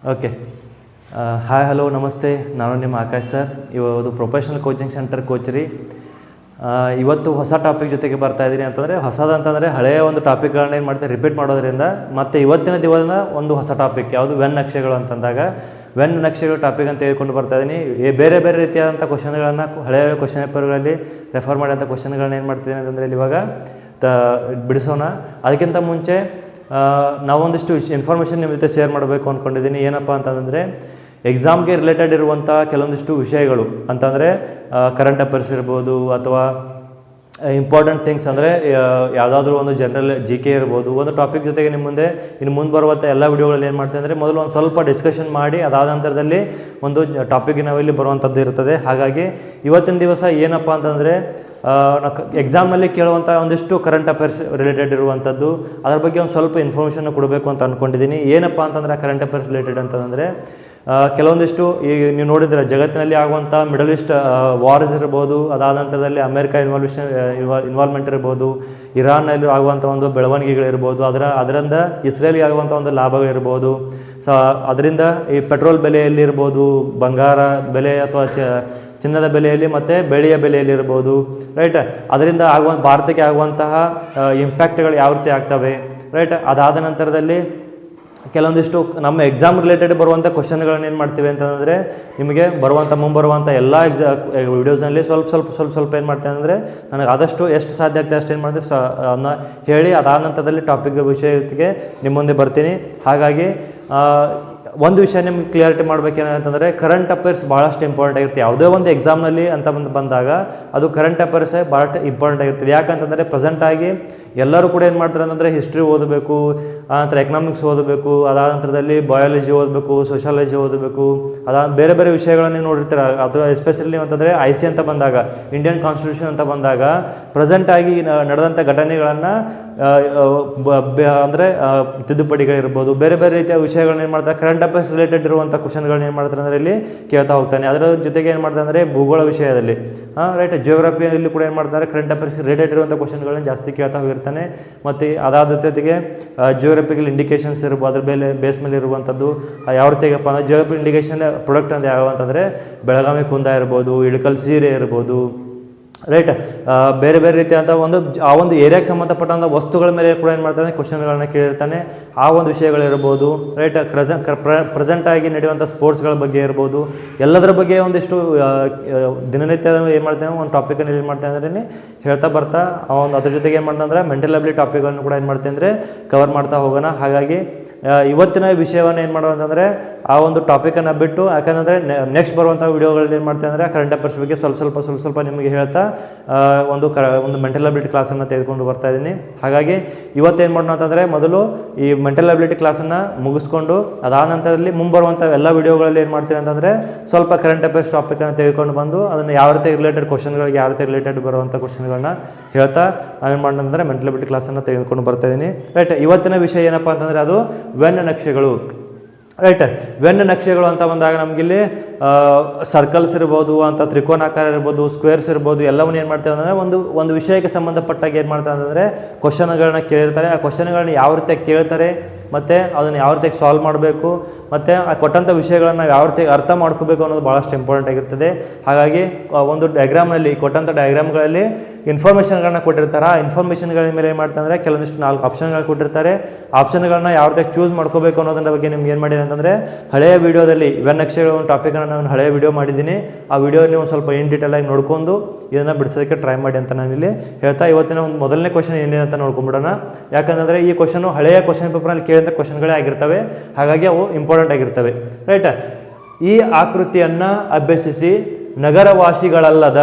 Okay. Hi hello ನಮಸ್ತೆ, ನಾನು ನಿಮ್ಮ ಆಕಾಶ್ ಸರ್. ಇವತ್ತು ಪ್ರೊಫೆಷ್ನಲ್ ಕೋಚಿಂಗ್ ಸೆಂಟರ್ ಕೋಚ್ ರೀ. ಇವತ್ತು ಹೊಸ ಟಾಪಿಕ್ ಜೊತೆಗೆ ಬರ್ತಾ ಇದ್ದೀನಿ. ಅಂತಂದರೆ ಹೊಸದಂತಂದರೆ ಹಳೆಯ ಒಂದು ಟಾಪಿಕ್ಗಳನ್ನ ಏನು ಮಾಡ್ತಾರೆ ರಿಪೀಟ್ ಮಾಡೋದ್ರಿಂದ, ಮತ್ತು ಇವತ್ತಿನ ದಿವಸ ಒಂದು ಹೊಸ ಟಾಪಿಕ್ ಯಾವುದು ವೆನ್ ನಕ್ಷೆಗಳು ಅಂತಂದಾಗ ವೆನ್ ನಕ್ಷೆಗಳು ಟಾಪಿಕ್ ಅಂತ ಹೇಳ್ಕೊಂಡು ಬರ್ತಾ ಇದ್ದೀನಿ. ಬೇರೆ ಬೇರೆ ರೀತಿಯಾದಂಥ ಕ್ವಶನ್ಗಳನ್ನು ಹಳೆಯ ಕ್ವಶನ್ ಪೇಪರ್ಗಳಲ್ಲಿ ರೆಫರ್ ಮಾಡಿದಂಥ ಕ್ವಶನ್ಗಳನ್ನ ಏನು ಮಾಡ್ತಿದ್ದೀನಿ ಅಂತಂದರೆ ಇವಾಗ ಬಿಡಿಸೋಣ. ಅದಕ್ಕಿಂತ ಮುಂಚೆ ನಾವೊಂದಿಷ್ಟು ಇನ್ಫಾರ್ಮೇಷನ್ ನಿಮ್ಮ ಜೊತೆ ಶೇರ್ ಮಾಡಬೇಕು ಅಂದ್ಕೊಂಡಿದ್ದೀನಿ. ಏನಪ್ಪ ಅಂತಂದರೆ ಎಕ್ಸಾಮ್ಗೆ ರಿಲೇಟೆಡ್ ಇರುವಂಥ ಕೆಲವೊಂದಿಷ್ಟು ವಿಷಯಗಳು ಅಂತಂದರೆ ಕರೆಂಟ್ ಅಫೇರ್ಸ್ ಇರ್ಬೋದು, ಅಥವಾ ಇಂಪಾರ್ಟೆಂಟ್ ಥಿಂಗ್ಸ್ ಅಂದರೆ ಯಾವುದಾದ್ರೂ ಒಂದು ಜನರಲ್ GK ಇರ್ಬೋದು. ಒಂದು ಟಾಪಿಕ್ ಜೊತೆಗೆ ನಿಮ್ಮ ಮುಂದೆ ಇನ್ನು ಮುಂದೆ ಬರುವಂಥ ಎಲ್ಲ ವಿಡಿಯೋಗಳಲ್ಲಿ ಏನು ಮಾಡ್ತೀವಿ ಅಂದರೆ ಮೊದಲು ಒಂದು ಸ್ವಲ್ಪ ಡಿಸ್ಕಷನ್ ಮಾಡಿ ಅದಾದ ನಂತರದಲ್ಲಿ ಒಂದು ಟಾಪಿಕ್ ನಾವಿಲ್ಲಿ ಬರುವಂಥದ್ದು ಇರ್ತದೆ. ಹಾಗಾಗಿ ಇವತ್ತಿನ ದಿವಸ ಏನಪ್ಪ ಅಂತಂದರೆ ಎಕ್ಸಾಮ್ನಲ್ಲಿ ಕೇಳುವಂಥ ಒಂದಿಷ್ಟು ಕರೆಂಟ್ ಅಫೇರ್ಸ್ ರಿಲೇಟೆಡ್ ಇರುವಂಥದ್ದು, ಅದರ ಬಗ್ಗೆ ಒಂದು ಸ್ವಲ್ಪ ಇನ್ಫಾರ್ಮೇಷನ್ ಕೊಡಬೇಕು ಅಂತ ಅಂದ್ಕೊಂಡಿದ್ದೀನಿ. ಏನಪ್ಪ ಅಂತಂದರೆ ಕರೆಂಟ್ ಅಫೇರ್ಸ್ ರಿಲೇಟೆಡ್ ಅಂತಂದರೆ ಕೆಲವೊಂದಿಷ್ಟು ಈಗ ನೀವು ನೋಡಿದರೆ ಜಗತ್ತಿನಲ್ಲಿ ಆಗುವಂಥ ಮಿಡಲ್ ಈಸ್ಟ್ ವಾರ್ಸ್ ಇರ್ಬೋದು, ಅದಾದ ನಂತರದಲ್ಲಿ ಅಮೆರಿಕ ಇನ್ವಾಲ್ವ್ಮೆಂಟ್ ಇರ್ಬೋದು, ಇರಾನ್ನಲ್ಲಿ ಆಗುವಂಥ ಒಂದು ಬೆಳವಣಿಗೆಗಳಿರ್ಬೋದು, ಅದರಿಂದ ಇಸ್ರೇಲ್ಗೆ ಆಗುವಂಥ ಒಂದು ಲಾಭಗಳಿರ್ಬೋದು. ಸೊ ಅದರಿಂದ ಈ ಪೆಟ್ರೋಲ್ ಬೆಲೆಯಲ್ಲಿರ್ಬೋದು, ಬಂಗಾರ ಬೆಲೆ ಅಥವಾ ಚಿನ್ನದ ಬೆಲೆಯಲ್ಲಿ ಮತ್ತು ಬೆಳೆಯ ಬೆಲೆಯಲ್ಲಿರ್ಬೋದು, ರೈಟ್. ಅದರಿಂದ ಭಾರತಕ್ಕೆ ಆಗುವಂತಹ ಇಂಪ್ಯಾಕ್ಟ್ಗಳು ಯಾವ ರೀತಿ ಆಗ್ತವೆ, ರೈಟ್. ಅದಾದ ನಂತರದಲ್ಲಿ ಕೆಲವೊಂದಿಷ್ಟು ನಮ್ಮ ಎಕ್ಸಾಮ್ ರಿಲೇಟೆಡ್ ಬರುವಂಥ ಕ್ವಶನ್ಗಳನ್ನ ಏನು ಮಾಡ್ತೀವಿ ಅಂತಂದರೆ ನಿಮಗೆ ಮುಂಬರುವಂಥ ಎಲ್ಲ ವಿಡಿಯೋಸ್ನಲ್ಲಿ ಸ್ವಲ್ಪ ಏನು ಮಾಡ್ತೇನೆ ಅಂದರೆ ನನಗೆ ಆದಷ್ಟು ಎಷ್ಟು ಸಾಧ್ಯ ಆಗ್ತದೆ ಅಷ್ಟು ಏನು ಮಾಡ್ತೀನಿ ಅದನ್ನ ಹೇಳಿ ಅದಾದ ನಂತರದಲ್ಲಿ ಟಾಪಿಕ್ ವಿಷಯಕ್ಕೆ ನಿಮ್ಮ ಮುಂದೆ ಬರ್ತೀನಿ. ಹಾಗಾಗಿ ಒಂದು ವಿಷಯ ನಿಮ್ಗೆ ಕ್ಲಿಯರಿಟಿ ಮಾಡಬೇಕೇನಂತಂದರೆ ಕರೆಂಟ್ ಅಫೇರ್ಸ್ ಭಾಳಷ್ಟು ಇಂಪಾರ್ಟೆಂಟ್ ಆಗಿರುತ್ತೆ. ಯಾವುದೇ ಒಂದು ಎಕ್ಸಾಮ್ನಲ್ಲಿ ಅಂತ ಬಂದಾಗ ಅದು ಕರೆಂಟ್ ಅಫೇರ್ಸೇ ಭಾಳ ಇಂಪಾರ್ಟೆಂಟ್ ಆಗಿರ್ತದೆ. ಯಾಕಂತಂದರೆ ಪ್ರೆಸೆಂಟಾಗಿ ಎಲ್ಲರೂ ಕೂಡ ಏನು ಮಾಡ್ತಾರೆ ಅಂತಂದರೆ ಹಿಸ್ಟ್ರಿ ಓದಬೇಕು, ಆನಂತರ ಎಕನಾಮಿಕ್ಸ್ ಓದಬೇಕು, ಅದಾದ ನಂತರದಲ್ಲಿ ಬಯಾಲಜಿ ಓದಬೇಕು, ಸೋಷಾಲಜಿ ಓದಬೇಕು, ಬೇರೆ ಬೇರೆ ವಿಷಯಗಳನ್ನು ನೋಡಿರ್ತಾರೆ. ಅದು ಎಸ್ಪೆಷಲಿ ಅಂತಂದರೆ IC ಅಂತ ಬಂದಾಗ, ಇಂಡಿಯನ್ ಕಾನ್ಸ್ಟಿಟ್ಯೂಷನ್ ಅಂತ ಬಂದಾಗ ಪ್ರೆಸೆಂಟಾಗಿ ನಡೆದಂಥ ಘಟನೆಗಳನ್ನು ಅಂದರೆ ತಿದ್ದುಪಡಿಗಳಿರ್ಬೋದು, ಬೇರೆ ಬೇರೆ ರೀತಿಯ ವಿಷಯಗಳನ್ನ ಏನು ಮಾಡ್ತಾರೆ ಕರೆಂಟ್ ಅಫೇರ್ಸ್ ರಿಲೇಟೆಡ್ ಇರುವಂಥ ಕ್ವಶನ್ಗಳನ್ನ ಏನು ಮಾಡ್ತಾರೆ ಅಂದರೆ ಇಲ್ಲಿ ಕೇಳ್ತಾ ಹೋಗ್ತಾನೆ. ಅದರ ಜೊತೆಗೆ ಏನು ಮಾಡ್ತಾರೆ ಅಂದರೆ ಭೂಗೋಳ ವಿಷಯದಲ್ಲಿ ರೈಟ್, ಜಿಯೋಗ್ರಫಿಯಲ್ಲಿ ಕೂಡ ಏನು ಮಾಡ್ತಾರೆ ಕರೆಂಟ್ ಅಫೇರ್ಸ್ ರಿಲೇಟೆಡ್ ಇರುವಂಥ ಕ್ವಶನ್ಗಳನ್ನ ಜಾಸ್ತಿ ಕೇಳ್ತಾ ಹೋಗಿರ್ತಾನೆ. ಮತ್ತು ಅದಾದ ಜೊತೆಗೆ ಜಿಯೋಗ್ರಫಿಕಲ್ ಇಂಡಿಕೇಶನ್ಸ್ ಇರ್ಬೋದು, ಅದ್ರ ಬೇಸ್ ಮೇಲೆ ಇರುವಂಥದ್ದು ಯಾವ ರೀತಿಯಪ್ಪ ಅಂದರೆ ಜಿಯೋಗ್ರಫಿ ಇಂಡಿಕೇಶನ್ ಪ್ರಾಡಕ್ಟ್ ಅಂತ ಯಾವ ಅಂತಂದರೆ ಬೆಳಗಾವಿ ಕುಂದ ಇರ್ಬೋದು, ಇಳಕಲ್ ಸೀರೆ ಇರ್ಬೋದು, ರೈಟ್. ಬೇರೆ ಬೇರೆ ರೀತಿಯಾದಂಥ ಒಂದು ಏರಿಯಾಗೆ ಸಂಬಂಧಪಟ್ಟಂಥ ವಸ್ತುಗಳ ಮೇಲೆ ಕೂಡ ಏನು ಮಾಡ್ತಾನೆ ಕ್ವಶನ್ಗಳನ್ನ ಕೇಳಿರ್ತಾನೆ. ಆ ಒಂದು ವಿಷಯಗಳಿರ್ಬೋದು, ರೈಟ್. ಪ್ರೆಸೆಂಟಾಗಿ ನಡೆಯುವಂಥ ಸ್ಪೋರ್ಟ್ಸ್ಗಳ ಬಗ್ಗೆ ಇರ್ಬೋದು, ಎಲ್ಲದರ ಬಗ್ಗೆ ಒಂದಿಷ್ಟು ದಿನನಿತ್ಯ ಏನು ಮಾಡ್ತೇನೆ ಒಂದು ಟಾಪಿಕನ್ನು ಏನು ಮಾಡ್ತೇನೆ ಅಂದ್ರೆ ಹೇಳ್ತಾ ಬರ್ತಾ ಅದ್ರ ಜೊತೆಗೆ ಏನು ಮಾಡ್ತಾ ಅಂದರೆ ಮೆಂಟಲ್ ಅಬಿಲಿಟಿ ಟಾಪಿಕ್ಗಳನ್ನು ಕೂಡ ಏನು ಮಾಡ್ತೇನೆ ಅಂದರೆ ಕವರ್ ಮಾಡ್ತಾ ಹೋಗೋಣ. ಹಾಗಾಗಿ ಇವತ್ತಿನ ವಿಷಯವನ್ನು ಏನು ಮಾಡೋದು ಅಂತಂದರೆ ಆ ಒಂದು ಟಾಪಿಕನ್ನು ಬಿಟ್ಟು, ಯಾಕಂದರೆ ನೆಕ್ಸ್ಟ್ ಬರುವಂಥ ವಿಡಿಯೋಗಳಲ್ಲಿ ಏನು ಮಾಡ್ತೇನೆ ಅಂದರೆ ಕರೆಂಟ್ ಅಫೇರ್ಸ್ ಬಗ್ಗೆ ಸ್ವಲ್ಪ ನಿಮಗೆ ಹೇಳ್ತಾ ಒಂದು ಮೆಂಟಲ್ ಅಬಿಲಿಟಿ ಕ್ಲಾಸನ್ನು ತೆಗೆದುಕೊಂಡು ಬರ್ತಾ ಇದ್ದೀನಿ. ಹಾಗಾಗಿ ಇವತ್ತೇನು ಮಾಡೋಣ ಅಂತಂದರೆ ಮೊದಲು ಈ ಮೆಂಟಲ್ ಅಬಿಲಿಟಿ ಕ್ಲಾಸನ್ನು ಮುಗಿಸ್ಕೊಂಡು ಅದಾದ ನಂತರದಲ್ಲಿ ಮುಂಬರುವಂಥ ಎಲ್ಲ ವಿಡಿಯೋಗಳಲ್ಲಿ ಏನು ಮಾಡ್ತೀನಿ ಅಂತಂದರೆ ಸ್ವಲ್ಪ ಕರೆಂಟ್ ಅಫೇರ್ಸ್ ಟಾಪಿಕನ್ನು ತೆಗೆದುಕೊಂಡು ಬಂದು ಅದನ್ನು ಯಾವ ರೀತಿ ರಿಲೇಟೆಡ್ ಕ್ವಶನ್ಗಳಿಗೆ ಯಾವ ರೀತಿ ರಿಲೇಟೆಡ್ ಬರುವಂಥ ಕ್ವಶನ್ಗಳನ್ನ ಹೇಳ್ತಾ ನಾವೇನು ಮಾಡೋಣ ಅಂತಂದರೆ ಮೆಂಟಲ್ ಅಬಿಲಿಟಿ ಕ್ಲಾಸನ್ನು ತೆಗೆದುಕೊಂಡು ಬರ್ತಾ ಇದ್ದೀನಿ, ರೈಟ್. ಇವತ್ತಿನ ವಿಷಯ ಏನಪ್ಪ ಅಂತಂದರೆ ಅದು ವೆನ್ ನಕ್ಷೆಗಳು, ರೈಟ್. ವೆನ್ ನಕ್ಷೆಗಳು ಅಂತ ಬಂದಾಗ ನಮಗಿಲ್ಲಿ ಸರ್ಕಲ್ಸ್ ಇರ್ಬೋದು, ಅಂತ ತ್ರಿಕೋನಾಕಾರ ಇರ್ಬೋದು, ಸ್ಕ್ವೇರ್ಸ್ ಇರ್ಬೋದು, ಎಲ್ಲವನ್ನ ಏನು ಮಾಡ್ತೇವೆ ಅಂದರೆ ಒಂದು ವಿಷಯಕ್ಕೆ ಸಂಬಂಧಪಟ್ಟಾಗ ಏನು ಮಾಡ್ತಾರೆ ಅಂತಂದರೆ ಕ್ವಶನ್ಗಳನ್ನ ಕೇಳಿರ್ತಾರೆ. ಆ ಕ್ವಶನ್ಗಳನ್ನ ಯಾವ ರೀತಿಯಾಗಿ ಕೇಳ್ತಾರೆ ಮತ್ತು ಅದನ್ನು ಯಾವ ರೀತಿಯಾಗಿ ಸಾಲ್ವ್ ಮಾಡಬೇಕು, ಮತ್ತು ಆ ಕೊಟ್ಟಂಥ ವಿಷಯಗಳನ್ನು ಯಾವ ರೀತಿಯಾಗಿ ಅರ್ಥ ಮಾಡ್ಕೋಬೇಕು ಅನ್ನೋದು ಭಾಳಷ್ಟು ಇಂಪಾರ್ಟೆಂಟ್ ಆಗಿರ್ತದೆ. ಹಾಗಾಗಿ ಒಂದು ಡಯಾಗ್ರಾಮ್ನಲ್ಲಿ ಕೊಟ್ಟಂಥ ಡಯಾಗ್ರಾಮ್ಗಳಲ್ಲಿ ಇನ್ಫಾರ್ಮೇಷನ್ಗಳನ್ನ ಕೊಟ್ಟಿರ್ತಾರೆ. ಆ ಇನ್ಫಾರ್ಮೇಷನ್ಗಳ ಮೇಲೆ ಏನು ಮಾಡ್ತಾರೆ ಅಂದರೆ ಕೆಲವೊಂದಿಷ್ಟು 4 ಆಪ್ಷನ್ಗಳು ಕೊಟ್ಟಿರ್ತಾರೆ. ಆಪ್ಷನ್ಗಳನ್ನ ಯಾವ ರೀತಿಯಾಗಿ ಚೂಸ್ ಮಾಡ್ಕೋಬೇಕು ಅನ್ನೋದ್ರ ಬಗ್ಗೆ ನಿಮ್ಗೆ ಏನು ಮಾಡಿರಿ ಅಂತಂದರೆ ಹಳೆಯ ವೀಡಿಯೋದಲ್ಲಿ ವೆನ್ ನಕ್ಷೆಗಳ ಒಂದು ಟಾಪಿಕನ್ನು ನಾನು ಹಳೆಯ ವೀಡಿಯೋ ಮಾಡಿದ್ದೀನಿ. ಆ ವಿಡಿಯೋ ನೀವು ಒಂದು ಸ್ವಲ್ಪ ಇನ್ ಡೀಟೇಲಾಗಿ ನೋಡ್ಕೊಂಡು ಇದನ್ನು ಬಿಡಿಸೋದಕ್ಕೆ ಟ್ರೈ ಮಾಡಿ ಅಂತ ನಾನಿಲ್ಲಿ ಹೇಳ್ತಾ ಇವತ್ತಿನ ಒಂದು ಮೊದಲನೇ ಕ್ವಶನ್ ಏನಿದೆ ಅಂತ ನೋಡ್ಕೊಂಬಿಡೋಣ. ಯಾಕಂದರೆ ಈ ಕ್ವಶನು ಹಳೆಯ ಕ್ವಶನ್ ಪೇಪರ್ನಲ್ಲಿ ಕೇಳಿದಂಥ ಕ್ವಶನ್ಗಳೇ ಆಗಿರ್ತವೆ, ಹಾಗಾಗಿ ಅವು ಇಂಪಾರ್ಟೆಂಟ್ ಆಗಿರ್ತವೆ, ರೈಟ್. ಈ ಆಕೃತಿಯನ್ನು ಅಭ್ಯಸಿಸಿ ನಗರವಾಸಿಗಳಲ್ಲದ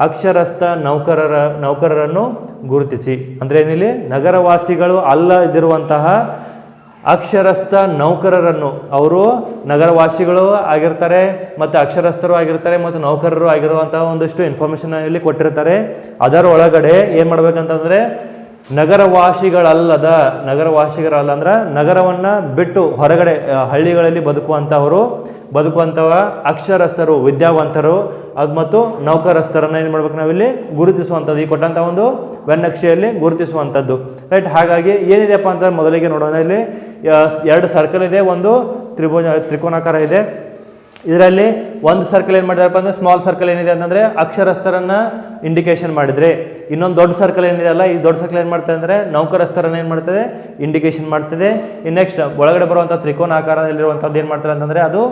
ಅಕ್ಷರಸ್ಥ ನೌಕರರನ್ನು ಗುರುತಿಸಿ. ಅಂದರೆ ಏನಿಲ್ಲಿ ನಗರವಾಸಿಗಳು ಅಲ್ಲದಿರುವಂತಹ ಅಕ್ಷರಸ್ಥ ನೌಕರರನ್ನು, ಅವರು ನಗರವಾಸಿಗಳು ಆಗಿರ್ತಾರೆ ಮತ್ತು ಅಕ್ಷರಸ್ಥರು ಆಗಿರ್ತಾರೆ ಮತ್ತು ನೌಕರರು ಆಗಿರುವಂತಹ ಒಂದಿಷ್ಟು ಇನ್ಫಾರ್ಮೇಷನ್ ಇಲ್ಲಿ ಕೊಟ್ಟಿರ್ತಾರೆ. ಅದರ ಒಳಗಡೆ ಏನು ಮಾಡ್ಬೇಕಂತಂದರೆ ನಗರವಾಸಿಗಳಲ್ಲದ ಅಂದ್ರೆ ನಗರವನ್ನು ಬಿಟ್ಟು ಹೊರಗಡೆ ಹಳ್ಳಿಗಳಲ್ಲಿ ಬದುಕುವಂಥವ ಅಕ್ಷರಸ್ಥರು, ವಿದ್ಯಾವಂತರು ಅದು ಮತ್ತು ನೌಕರಸ್ಥರನ್ನು ಏನು ಮಾಡ್ಬೇಕು ನಾವಿಲ್ಲಿ ಗುರುತಿಸುವಂಥದ್ದು, ಈ ಕೊಟ್ಟಂಥ ಒಂದು ಬೆನ್ನಕ್ಷೆಯಲ್ಲಿ ಗುರುತಿಸುವಂಥದ್ದು, ರೈಟ್. ಹಾಗಾಗಿ ಏನಿದೆಯಪ್ಪ ಅಂತಂದ್ರೆ ಮೊದಲಿಗೆ ನೋಡೋಣ, ಇಲ್ಲಿ 2 ಸರ್ಕಲ್ ಇದೆ, ಒಂದು ತ್ರಿಕೋನಾಕಾರ ಇದೆ. ಇದರಲ್ಲಿ ಒಂದು ಸರ್ಕಲ್ ಏನು ಮಾಡಿದಾರಪ್ಪ ಅಂದರೆ ಸ್ಮಾಲ್ ಸರ್ಕಲ್ ಏನಿದೆ ಅಂತಂದರೆ ಅಕ್ಷರಸ್ಥರನ್ನು ಇಂಡಿಕೇಶನ್ ಮಾಡಿದರೆ, ಇನ್ನೊಂದು ದೊಡ್ಡ ಸರ್ಕಲ್ ಏನಿದೆ ಅಲ್ಲ, ಈ ದೊಡ್ಡ ಸರ್ಕಲ್ ಏನು ಮಾಡ್ತದೆ ಅಂದರೆ ನೌಕರಸ್ಥರನ್ನು ಏನು ಮಾಡ್ತದೆ ಇಂಡಿಕೇಶನ್ ಮಾಡ್ತದೆ. ಇನ್ನು ನೆಕ್ಸ್ಟ್ ಒಳಗಡೆ ಬರುವಂಥ ತ್ರಿಕೋನಾಕಾರದಲ್ಲಿರುವಂಥದ್ದು ಏನು ಮಾಡ್ತಾರೆ ಅಂತಂದರೆ ಅದು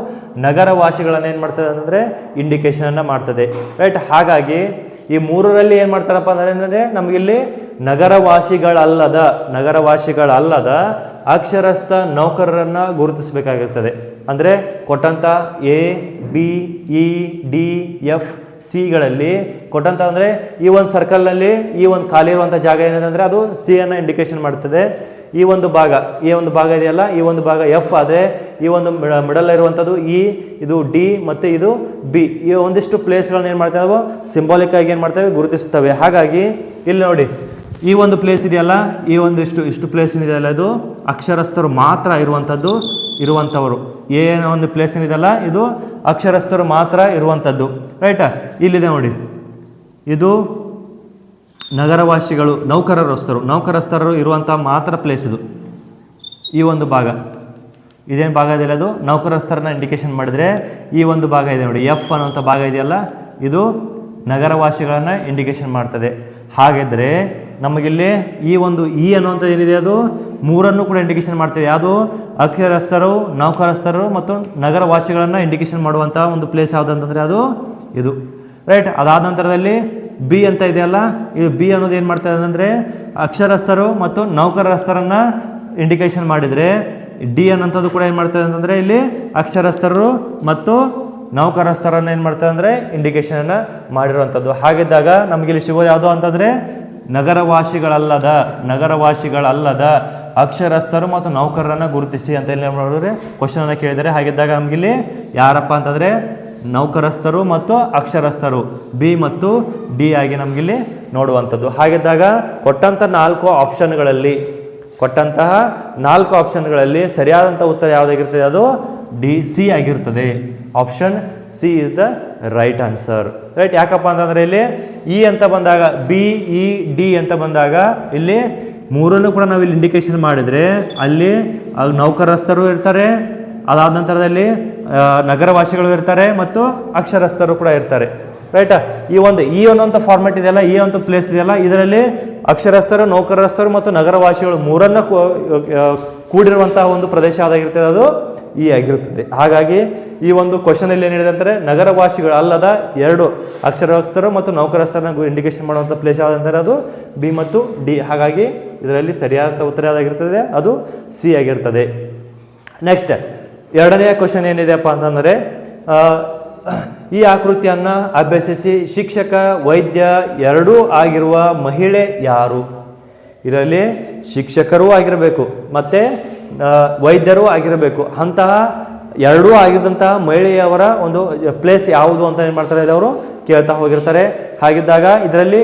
ನಗರವಾಸಿಗಳನ್ನು ಏನು ಮಾಡ್ತದೆ ಅಂತಂದರೆ ಇಂಡಿಕೇಶನನ್ನು ಮಾಡ್ತದೆ, ರೈಟ್. ಹಾಗಾಗಿ ಈ 3ರಲ್ಲಿ ಏನು ಮಾಡ್ತಾರಪ್ಪ ಅಂದರೆ ನಮಗಿಲ್ಲಿ ನಗರವಾಸಿಗಳಲ್ಲದ ಅಕ್ಷರಸ್ಥ ನೌಕರರನ್ನು ಗುರುತಿಸಬೇಕಾಗಿರ್ತದೆ. ಅಂದರೆ ಕೊಟ್ಟಂಥ A, B, E, D, F, ಸಿಗಳಲ್ಲಿ ಕೊಟ್ಟಂಥ ಅಂದರೆ ಈ ಒಂದು ಸರ್ಕಲ್ನಲ್ಲಿ ಈ ಒಂದು ಖಾಲಿ ಇರುವಂಥ ಜಾಗ ಏನಿದೆ ಅಂದರೆ ಅದು ಸಿಯನ್ನು ಇಂಡಿಕೇಶನ್ ಮಾಡ್ತದೆ. ಈ ಒಂದು ಭಾಗ ಇದೆಯಲ್ಲ, ಈ ಒಂದು ಭಾಗ F ಆದರೆ ಈ ಒಂದು ಮಿಡಲ್ ಇರುವಂಥದ್ದು E, ಇದು D ಮತ್ತು ಇದು B. ಈ ಒಂದಿಷ್ಟು ಪ್ಲೇಸ್ಗಳನ್ನ ಏನು ಮಾಡ್ತೇವೆ ನಾವು ಸಿಂಬಾಲಿಕ್ ಆಗಿ ಏನು ಮಾಡ್ತೇವೆ ಗುರುತಿಸ್ತವೆ. ಹಾಗಾಗಿ ಇಲ್ಲಿ ನೋಡಿ, ಈ ಒಂದು ಪ್ಲೇಸ್ ಇದೆಯಲ್ಲ, ಈ ಇಷ್ಟು ಪ್ಲೇಸ್ ಇದೆಯಲ್ಲ, ಇದು ಅಕ್ಷರಸ್ಥರು ಮಾತ್ರ ಇರುವಂಥವರು. ಏನೋ ಒಂದು ಪ್ಲೇಸ್ ಏನಿದೆಯಲ್ಲ ಇದು ಅಕ್ಷರಸ್ಥರು ಮಾತ್ರ ಇರುವಂಥದ್ದು, ರೈಟಾ. ಇಲ್ಲಿದೆ ನೋಡಿ, ಇದು ನಗರವಾಸಿಗಳು, ನೌಕರಸ್ಥರು ಇರುವಂಥ ಮಾತ್ರ ಪ್ಲೇಸ್ ಇದು. ಈ ಒಂದು ಭಾಗ ಇದೇನು ಭಾಗ ಇದೆಯಲ್ಲ ಅದು ನೌಕರಸ್ಥರನ್ನ ಇಂಡಿಕೇಶನ್ ಮಾಡಿದರೆ, ಈ ಒಂದು ಭಾಗ ಇದೆ ನೋಡಿ F ಅನ್ನುವಂಥ ಭಾಗ ಇದೆಯಲ್ಲ, ಇದು ನಗರವಾಸಿಗಳನ್ನು ಇಂಡಿಕೇಶನ್ ಮಾಡ್ತದೆ. ಹಾಗಿದ್ರೆ ನಮಗಿಲ್ಲಿ ಈ ಒಂದು E ಅನ್ನುವಂಥದ್ದು ಏನಿದೆ ಅದು 3 ಕೂಡ ಇಂಡಿಕೇಶನ್ ಮಾಡ್ತದೆ. ಯಾವುದು ಅಕ್ಷರಸ್ಥರು, ನೌಕರಸ್ಥರು ಮತ್ತು ನಗರವಾಸಿಗಳನ್ನು ಇಂಡಿಕೇಶನ್ ಮಾಡುವಂಥ ಒಂದು ಪ್ಲೇಸ್ ಯಾವುದು ಅಂತಂದರೆ ಅದು ಇದು, ರೈಟ್. ಅದಾದ ನಂತರದಲ್ಲಿ B ಅಂತ ಇದೆಯಲ್ಲ, ಇದು B ಅನ್ನೋದು ಏನು ಮಾಡ್ತದೆ ಅಂದರೆ ಅಕ್ಷರಸ್ಥರು ಮತ್ತು ನೌಕರಸ್ಥರನ್ನು ಇಂಡಿಕೇಶನ್ ಮಾಡಿದರೆ, D ಅನ್ನೋಂಥದ್ದು ಕೂಡ ಏನು ಮಾಡ್ತದೆ ಅಂತಂದರೆ ಇಲ್ಲಿ ಅಕ್ಷರಸ್ಥರು ಮತ್ತು ನೌಕರಸ್ಥರನ್ನು ಏನು ಮಾಡ್ತದೆ ಅಂದರೆ ಇಂಡಿಕೇಶನನ್ನು ಮಾಡಿರುವಂಥದ್ದು. ಹಾಗಿದ್ದಾಗ ನಮಗಿಲ್ಲಿ ಸಿಗೋದು ಯಾವುದು ಅಂತಂದರೆ ನಗರವಾಸಿಗಳಲ್ಲದ ಅಕ್ಷರಸ್ಥರು ಮತ್ತು ನೌಕರರನ್ನು ಗುರುತಿಸಿ ಅಂತ ಹೇಳಿ ಮಾಡಿದ್ರೆ ಕ್ವಶನನ್ನು ಕೇಳಿದರೆ. ಹಾಗಿದ್ದಾಗ ನಮಗಿಲ್ಲಿ ಯಾರಪ್ಪ ಅಂತಂದರೆ ನೌಕರಸ್ಥರು ಮತ್ತು ಅಕ್ಷರಸ್ಥರು B ಮತ್ತು D ಆಗಿ ನಮಗಿಲ್ಲಿ ನೋಡುವಂಥದ್ದು. ಹಾಗಿದ್ದಾಗ ಕೊಟ್ಟಂತಹ 4 ಆಪ್ಷನ್ಗಳಲ್ಲಿ ಸರಿಯಾದಂಥ ಉತ್ತರ ಯಾವುದಾಗಿರ್ತದೆ ಅದು C ಆಗಿರ್ತದೆ. Option C is the right answer, right. ಯಾಕಪ್ಪ ಅಂತಂದರೆ ಇಲ್ಲಿ E ಅಂತ ಬಂದಾಗ B, E, D ಅಂತ ಬಂದಾಗ ಇಲ್ಲಿ 3 ಕೂಡ ನಾವು ಇಲ್ಲಿ ಇಂಡಿಕೇಶನ್ ಮಾಡಿದರೆ ಅಲ್ಲಿ ನೌಕರಸ್ಥರು ಇರ್ತಾರೆ, ಅದಾದ ನಂತರದಲ್ಲಿ ನಗರವಾಸಿಗಳು ಇರ್ತಾರೆ ಮತ್ತು ಅಕ್ಷರಸ್ಥರು ಕೂಡ ಇರ್ತಾರೆ, ರೈಟಾ. ಈ ಒಂದು E ಅನ್ನೋಂಥ ಫಾರ್ಮೆಟ್ ಇದೆಯಲ್ಲ, ಈ ಒಂದು ಪ್ಲೇಸ್ ಇದೆಯಲ್ಲ, ಇದರಲ್ಲಿ ಅಕ್ಷರಸ್ಥರು, ನೌಕರಸ್ಥರು ಮತ್ತು ನಗರವಾಸಿಗಳು 3 ಕೂಡಿರುವಂತಹ ಒಂದು ಪ್ರದೇಶ ಯಾವುದಾಗಿರ್ತದೆ ಅದು E ಆಗಿರುತ್ತದೆ. ಹಾಗಾಗಿ ಈ ಒಂದು ಕ್ವಶನಲ್ಲಿ ಏನಿದೆ ಅಂದರೆ ನಗರವಾಸಿಗಳು ಅಲ್ಲದ 2 ಅಕ್ಷರಸ್ಥರು ಮತ್ತು ನೌಕರಸ್ಥರನ್ನ ಇಂಡಿಕೇಶನ್ ಮಾಡುವಂಥ ಪ್ಲೇಸ್ ಯಾವುದಂದರೆ ಅದು B ಮತ್ತು D. ಹಾಗಾಗಿ ಇದರಲ್ಲಿ ಸರಿಯಾದಂಥ ಉತ್ತರ ಯಾವುದಾಗಿರ್ತದೆ ಅದು C ಆಗಿರ್ತದೆ. ನೆಕ್ಸ್ಟ್ 2ನೇ ಕ್ವಶನ್ ಏನಿದೆಯಪ್ಪ ಅಂತಂದರೆ ಈ ಆಕೃತಿಯನ್ನು ಅಭ್ಯಸಿಸಿ ಶಿಕ್ಷಕ, ವೈದ್ಯ ಎರಡೂ ಆಗಿರುವ ಮಹಿಳೆ ಯಾರು? ಇದರಲ್ಲಿ ಶಿಕ್ಷಕರೂ ಆಗಿರಬೇಕು ಮತ್ತು ವೈದ್ಯರೂ ಆಗಿರಬೇಕು. ಅಂತಹ ಎರಡೂ ಆಗಿದ್ದಂತಹ ಮಹಿಳೆಯವರ ಒಂದು ಪ್ಲೇಸ್ ಯಾವುದು ಅಂತ ಏನು ಮಾಡ್ತಾರೆ ಅವರು ಕೇಳ್ತಾ ಹೋಗಿರ್ತಾರೆ. ಹಾಗಿದ್ದಾಗ ಇದರಲ್ಲಿ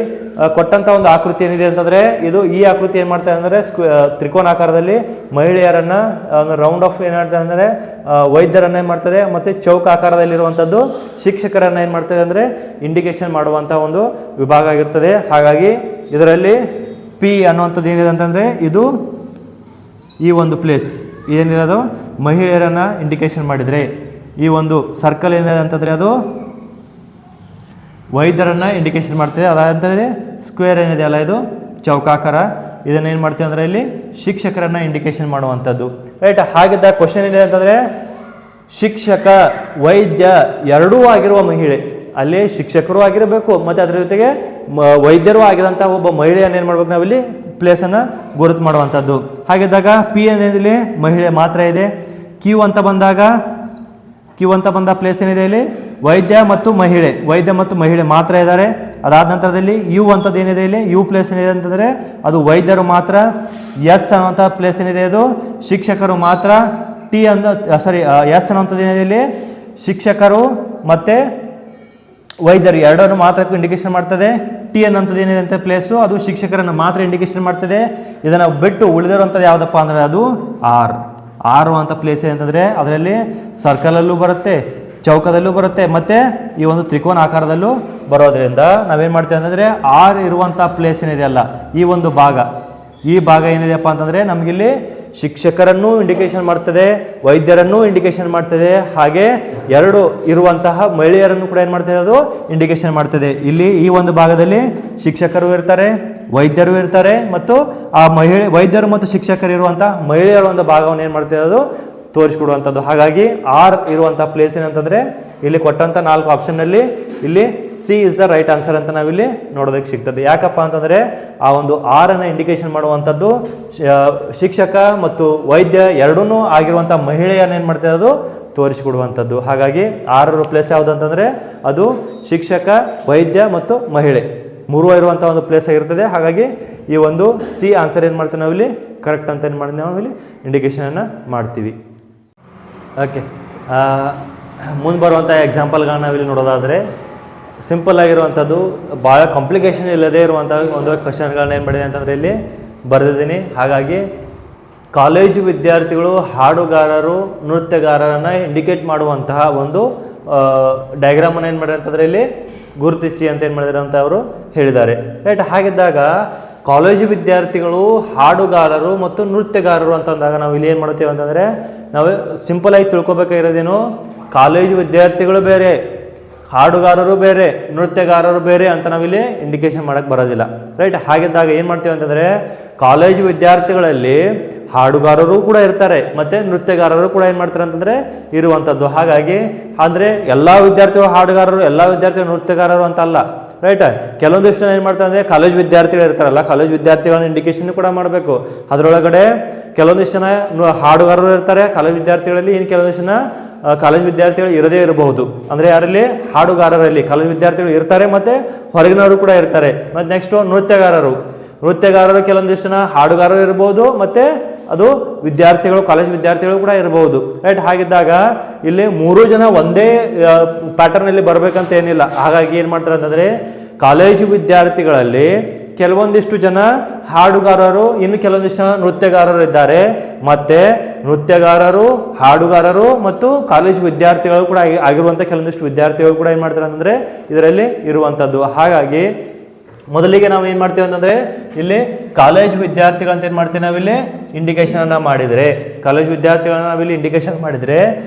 ಕೊಟ್ಟಂಥ ಒಂದು ಆಕೃತಿ ಏನಿದೆ ಅಂತಂದರೆ ಇದು ಈ ಆಕೃತಿ ಏನು ಮಾಡ್ತಾರೆ ಅಂದರೆ ತ್ರಿಕೋನಾಕಾರದಲ್ಲಿ ಮಹಿಳೆಯರನ್ನು ರೌಂಡ್ ಆಫ್ ಏನು ಮಾಡ್ತಾರೆ ಅಂದರೆ ವೈದ್ಯರನ್ನು ಏನು ಮಾಡ್ತದೆ ಮತ್ತು ಚೌಕ ಆಕಾರದಲ್ಲಿರುವಂಥದ್ದು ಶಿಕ್ಷಕರನ್ನು ಏನು ಮಾಡ್ತದೆ ಅಂದರೆ ಇಂಡಿಕೇಶನ್ ಮಾಡುವಂಥ ಒಂದು ವಿಭಾಗ ಆಗಿರ್ತದೆ. ಹಾಗಾಗಿ ಇದರಲ್ಲಿ P ಅನ್ನುವಂಥದ್ದು ಏನಿದೆ ಅಂತಂದರೆ ಇದು ಈ ಒಂದು ಪ್ಲೇಸ್ ಏನಿರೋದು ಮಹಿಳೆಯರನ್ನು ಇಂಡಿಕೇಶನ್ ಮಾಡಿದರೆ, ಈ ಒಂದು ಸರ್ಕಲ್ ಏನಿದೆ ಅಂತಂದರೆ ಅದು ವೈದ್ಯರನ್ನು ಇಂಡಿಕೇಶನ್ ಮಾಡ್ತದೆ. ಅದಾದರೆ ಸ್ಕ್ವೇರ್ ಏನಿದೆ ಅಲ್ಲ ಇದು ಚೌಕಾಕಾರ, ಇದನ್ನೇನು ಮಾಡ್ತೀವಿ ಅಂದರೆ ಇಲ್ಲಿ ಶಿಕ್ಷಕರನ್ನು ಇಂಡಿಕೇಶನ್ ಮಾಡುವಂಥದ್ದು, ರೈಟ್. ಹಾಗಿದ್ದ ಕ್ವಶನ್ ಏನಿದೆ ಅಂತಂದರೆ ಶಿಕ್ಷಕ, ವೈದ್ಯ ಎರಡೂ ಆಗಿರುವ ಮಹಿಳೆ, ಅಲ್ಲಿ ಶಿಕ್ಷಕರು ಆಗಿರಬೇಕು ಮತ್ತು ಅದರ ಜೊತೆಗೆ ವೈದ್ಯರು ಆಗಿದಂಥ ಒಬ್ಬ ಮಹಿಳೆಯನ್ನು ಏನು ಮಾಡ್ಬೇಕು ನಾವಿಲ್ಲಿ ಪ್ಲೇಸನ್ನು ಗುರುತು ಮಾಡುವಂಥದ್ದು. ಹಾಗಿದ್ದಾಗ P ಏನಿದೆ ಮಹಿಳೆ ಮಾತ್ರ ಇದೆ. Q ಅಂತ ಬಂದ ಪ್ಲೇಸ್ ಏನಿದೆ ಇಲ್ಲಿ ವೈದ್ಯ ಮತ್ತು ಮಹಿಳೆ ಮಾತ್ರ ಇದ್ದಾರೆ. ಅದಾದ ನಂತರದಲ್ಲಿ U ಅಂಥದ್ದು ಏನಿದೆ ಇಲ್ಲಿ U ಪ್ಲೇಸ್ ಏನಿದೆ ಅಂತಂದರೆ ಅದು ವೈದ್ಯರು ಮಾತ್ರ. S ಅನ್ನುವಂಥ ಪ್ಲೇಸ್ ಏನಿದೆ ಅದು ಶಿಕ್ಷಕರು ಮಾತ್ರ. S ಅನ್ನುವಂಥದ್ದು ಏನಿದೆ ಇಲ್ಲಿ ಶಿಕ್ಷಕರು ಮತ್ತು ವೈದ್ಯರು ಎರಡನ್ನು ಮಾತ್ರ ಇಂಡಿಕೇಶನ್ ಮಾಡ್ತದೆ. ಟಿ ಅನ್ನೋಂಥದ್ದು ಏನಿದೆ ಅಂತ ಪ್ಲೇಸು ಅದು ಶಿಕ್ಷಕರನ್ನು ಮಾತ್ರ ಇಂಡಿಕೇಶನ್ ಮಾಡ್ತದೆ. ಇದನ್ನು ಬಿಟ್ಟು ಉಳಿದಿರುವಂಥದ್ದು ಯಾವುದಪ್ಪ ಅಂದರೆ ಅದು ಆರು ಅಂತ ಪ್ಲೇಸ್ ಏನಂತಂದರೆ ಅದರಲ್ಲಿ ಸರ್ಕಲಲ್ಲೂ ಬರುತ್ತೆ, ಚೌಕದಲ್ಲೂ ಬರುತ್ತೆ, ಮತ್ತು ಈ ಒಂದು ತ್ರಿಕೋನ ಆಕಾರದಲ್ಲೂ ಬರೋದ್ರಿಂದ ನಾವೇನು ಮಾಡ್ತೇವೆ ಅಂತಂದರೆ ಇರುವಂಥ ಪ್ಲೇಸ್ ಏನಿದೆಯಲ್ಲ ಈ ಭಾಗ ಏನಿದೆಯಪ್ಪ ಅಂತಂದರೆ ನಮಗಿಲ್ಲಿ ಶಿಕ್ಷಕರನ್ನು ಇಂಡಿಕೇಶನ್ ಮಾಡ್ತದೆ, ವೈದ್ಯರನ್ನು ಇಂಡಿಕೇಶನ್ ಮಾಡ್ತದೆ, ಹಾಗೆ 2 ಇರುವಂತಹ ಮಹಿಳೆಯರನ್ನು ಕೂಡ ಏನು ಮಾಡ್ತದೆ ಅದು ಇಂಡಿಕೇಶನ್ ಮಾಡ್ತದೆ. ಇಲ್ಲಿ ಈ ಒಂದು ಭಾಗದಲ್ಲಿ ಶಿಕ್ಷಕರು ಇರ್ತಾರೆ, ವೈದ್ಯರು ಇರ್ತಾರೆ, ಮತ್ತು ಆ ವೈದ್ಯರು ಮತ್ತು ಶಿಕ್ಷಕರು ಇರುವಂಥ ಮಹಿಳೆಯರ ಒಂದು ಭಾಗವನ್ನು ಏನು ಮಾಡ್ತದೆ ಅದು ತೋರಿಸ್ಕೊಡುವಂಥದ್ದು. ಹಾಗಾಗಿ ಇರುವಂಥ ಪ್ಲೇಸ್ ಏನಂತಂದರೆ ಇಲ್ಲಿ ಕೊಟ್ಟಂಥ 4 ಆಪ್ಷನ್ನಲ್ಲಿ ಇಲ್ಲಿ C is the right answer ಅಂತ ನಾವಿಲ್ಲಿ ನೋಡೋದಕ್ಕೆ ಸಿಗ್ತದೆ. ಯಾಕಪ್ಪ ಅಂತಂದರೆ ಆ ಒಂದು ಅನ್ನು ಇಂಡಿಕೇಶನ್ ಮಾಡುವಂಥದ್ದು ಶಿಕ್ಷಕ ಮತ್ತು ವೈದ್ಯ ಎರಡೂ ಆಗಿರುವಂಥ ಮಹಿಳೆಯನ್ನ ಏನು ಮಾಡ್ತದೆ ಅದು ತೋರಿಸಿಕೊಡುವಂಥದ್ದು. ಹಾಗಾಗಿ 6 ಪ್ಲೇಸ್ ಯಾವುದು ಅಂತಂದರೆ ಅದು ಶಿಕ್ಷಕ, ವೈದ್ಯ ಮತ್ತು ಮಹಿಳೆ 3 ಇರುವಂಥ ಒಂದು ಪ್ಲೇಸ್ ಆಗಿರ್ತದೆ. ಹಾಗಾಗಿ ಈ ಒಂದು ಸಿ ಆನ್ಸರ್ ಏನು ಮಾಡ್ತೀವಿ ನಾವಿಲ್ಲಿ ಕರೆಕ್ಟ್ ಅಂತ ಏನು ಮಾಡ್ತೀವಿ ನಾವಿಲ್ಲಿ ಇಂಡಿಕೇಶನನ್ನು ಮಾಡ್ತೀವಿ. ಓಕೆ, ಮುಂದೆ ಬರುವಂಥ ಎಕ್ಸಾಂಪಲ್ಗಳನ್ನ ನಾವಿಲ್ಲಿ ನೋಡೋದಾದರೆ ಸಿಂಪಲ್ ಆಗಿರುವಂಥದ್ದು ಭಾಳ ಕಾಂಪ್ಲಿಕೇಶನ್ ಇಲ್ಲದೇ ಇರುವಂಥ ಒಂದು ಕ್ವಶನ್ಗಳನ್ನ ಏನು ಮಾಡಿದೆ ಅಂತಂದರೆ ಇಲ್ಲಿ ಬರೆದಿದ್ದೀನಿ. ಹಾಗಾಗಿ ಕಾಲೇಜು ವಿದ್ಯಾರ್ಥಿಗಳು ಹಾಡುಗಾರರು, ನೃತ್ಯಗಾರರನ್ನು ಇಂಡಿಕೇಟ್ ಮಾಡುವಂತಹ ಒಂದು ಡಯಾಗ್ರಾಮನ್ನು ಏನು ಮಾಡಿದೆ ಅಂತಂದರೆ ಇಲ್ಲಿ ಗುರುತಿಸಿ ಅಂತ ಏನು ಮಾಡಿದ್ದಾರೆ ಅಂತ ಅವರು ಹೇಳಿದ್ದಾರೆ. ರೈಟ್, ಹಾಗಿದ್ದಾಗ ಕಾಲೇಜು ವಿದ್ಯಾರ್ಥಿಗಳು ಹಾಡುಗಾರರು ಮತ್ತು ನೃತ್ಯಗಾರರು ಅಂತಂದಾಗ ನಾವು ಇಲ್ಲಿ ಏನು ಮಾಡ್ತೇವೆ ಅಂತಂದರೆ ನಾವು ಸಿಂಪಲಾಗಿ ತಿಳ್ಕೊಬೇಕಾಗಿರೋದೇನು, ಕಾಲೇಜು ವಿದ್ಯಾರ್ಥಿಗಳು ಬೇರೆ, ಹಾಡುಗಾರರು ಬೇರೆ, ನೃತ್ಯಗಾರರು ಬೇರೆ ಅಂತ ನಾವಿಲ್ಲಿ ಇಂಡಿಕೇಶನ್ ಮಾಡೋಕ್ಕೆ ಬರೋದಿಲ್ಲ. ರೈಟ್, ಹಾಗಿದ್ದಾಗ ಏನು ಮಾಡ್ತೀವಿ ಅಂತಂದರೆ ಕಾಲೇಜು ವಿದ್ಯಾರ್ಥಿಗಳಲ್ಲಿ ಹಾಡುಗಾರರು ಕೂಡ ಇರ್ತಾರೆ ಮತ್ತು ನೃತ್ಯಗಾರರು ಕೂಡ ಏನು ಮಾಡ್ತಾರೆ ಅಂತಂದರೆ ಇರುವಂಥದ್ದು. ಹಾಗಾಗಿ ಅಂದರೆ ಎಲ್ಲ ವಿದ್ಯಾರ್ಥಿಗಳು ಹಾಡುಗಾರರು, ಎಲ್ಲ ವಿದ್ಯಾರ್ಥಿಗಳು ನೃತ್ಯಗಾರರು ಅಂತ ಅಲ್ಲ. ರೈಟ್, ಕೆಲವೊಂದಿಷ್ಟು ಜನ ಏನು ಮಾಡ್ತಾರೆ ಅಂದರೆ ಕಾಲೇಜ್ ವಿದ್ಯಾರ್ಥಿಗಳು ಇರ್ತಾರಲ್ಲ, ಕಾಲೇಜ್ ವಿದ್ಯಾರ್ಥಿಗಳನ್ನ ಇಂಡಿಕೇಶನ್ ಕೂಡ ಮಾಡಬೇಕು. ಅದರೊಳಗಡೆ ಕೆಲವೊಂದಿಷ್ಟು ಜನ ಹಾಡುಗಾರರು ಇರ್ತಾರೆ ಕಾಲೇಜ್ ವಿದ್ಯಾರ್ಥಿಗಳಲ್ಲಿ, ಇನ್ನು ಕೆಲವೊಂದಿಷ್ಟು ಜನ ಕಾಲೇಜ್ ವಿದ್ಯಾರ್ಥಿಗಳು ಇರದೇ ಇರಬಹುದು. ಅಂದರೆ ಯಾರಲ್ಲಿ ಹಾಡುಗಾರರಲ್ಲಿ ಕಾಲೇಜ್ ವಿದ್ಯಾರ್ಥಿಗಳು ಇರ್ತಾರೆ ಮತ್ತು ಹೊರಗಿನವರು ಕೂಡ ಇರ್ತಾರೆ. ಮತ್ತು ನೆಕ್ಸ್ಟು ನೃತ್ಯಗಾರರು ಕೆಲವೊಂದಿಷ್ಟು ಜನ ಹಾಡುಗಾರರು ಇರ್ಬೋದು ಮತ್ತು ಅದು ವಿದ್ಯಾರ್ಥಿಗಳು ಕಾಲೇಜ್ ವಿದ್ಯಾರ್ಥಿಗಳು ಕೂಡ ಇರಬಹುದು. ರೈಟ್, ಹಾಗಿದ್ದಾಗ ಇಲ್ಲಿ 3 ಜನ ಒಂದೇ ಪ್ಯಾಟರ್ನಲ್ಲಿ ಬರಬೇಕಂತ ಏನಿಲ್ಲ. ಹಾಗಾಗಿ ಏನು ಮಾಡ್ತಾರೆ ಅಂತಂದರೆ ಕಾಲೇಜು ವಿದ್ಯಾರ್ಥಿಗಳಲ್ಲಿ ಕೆಲವೊಂದಿಷ್ಟು ಜನ ಹಾಡುಗಾರರು, ಇನ್ನು ಕೆಲವೊಂದಿಷ್ಟು ಜನ ನೃತ್ಯಗಾರರು ಇದ್ದಾರೆ. ಮತ್ತು ನೃತ್ಯಗಾರರು, ಹಾಡುಗಾರರು ಮತ್ತು ಕಾಲೇಜು ವಿದ್ಯಾರ್ಥಿಗಳು ಕೂಡ ಆಗಿರುವಂಥ ಕೆಲವೊಂದಿಷ್ಟು ವಿದ್ಯಾರ್ಥಿಗಳು ಕೂಡ ಏನು ಮಾಡ್ತಾರೆ ಅಂತಂದರೆ ಇದರಲ್ಲಿ ಇರುವಂಥದ್ದು. ಹಾಗಾಗಿ ಮೊದಲಿಗೆ ನಾವು ಏನು ಮಾಡ್ತೀವಿ ಅಂತಂದರೆ ಇಲ್ಲಿ ಕಾಲೇಜ್ ವಿದ್ಯಾರ್ಥಿಗಳಂತ ಏನು ಮಾಡ್ತೀವಿ ನಾವಿಲ್ಲಿ ಇಂಡಿಕೇಶನನ್ನು ಮಾಡಿದರೆ, ಕಾಲೇಜ್ ವಿದ್ಯಾರ್ಥಿಗಳನ್ನ ನಾವಿಲ್ಲಿ ಇಂಡಿಕೇಶನ್ ಮಾಡಿದರೆ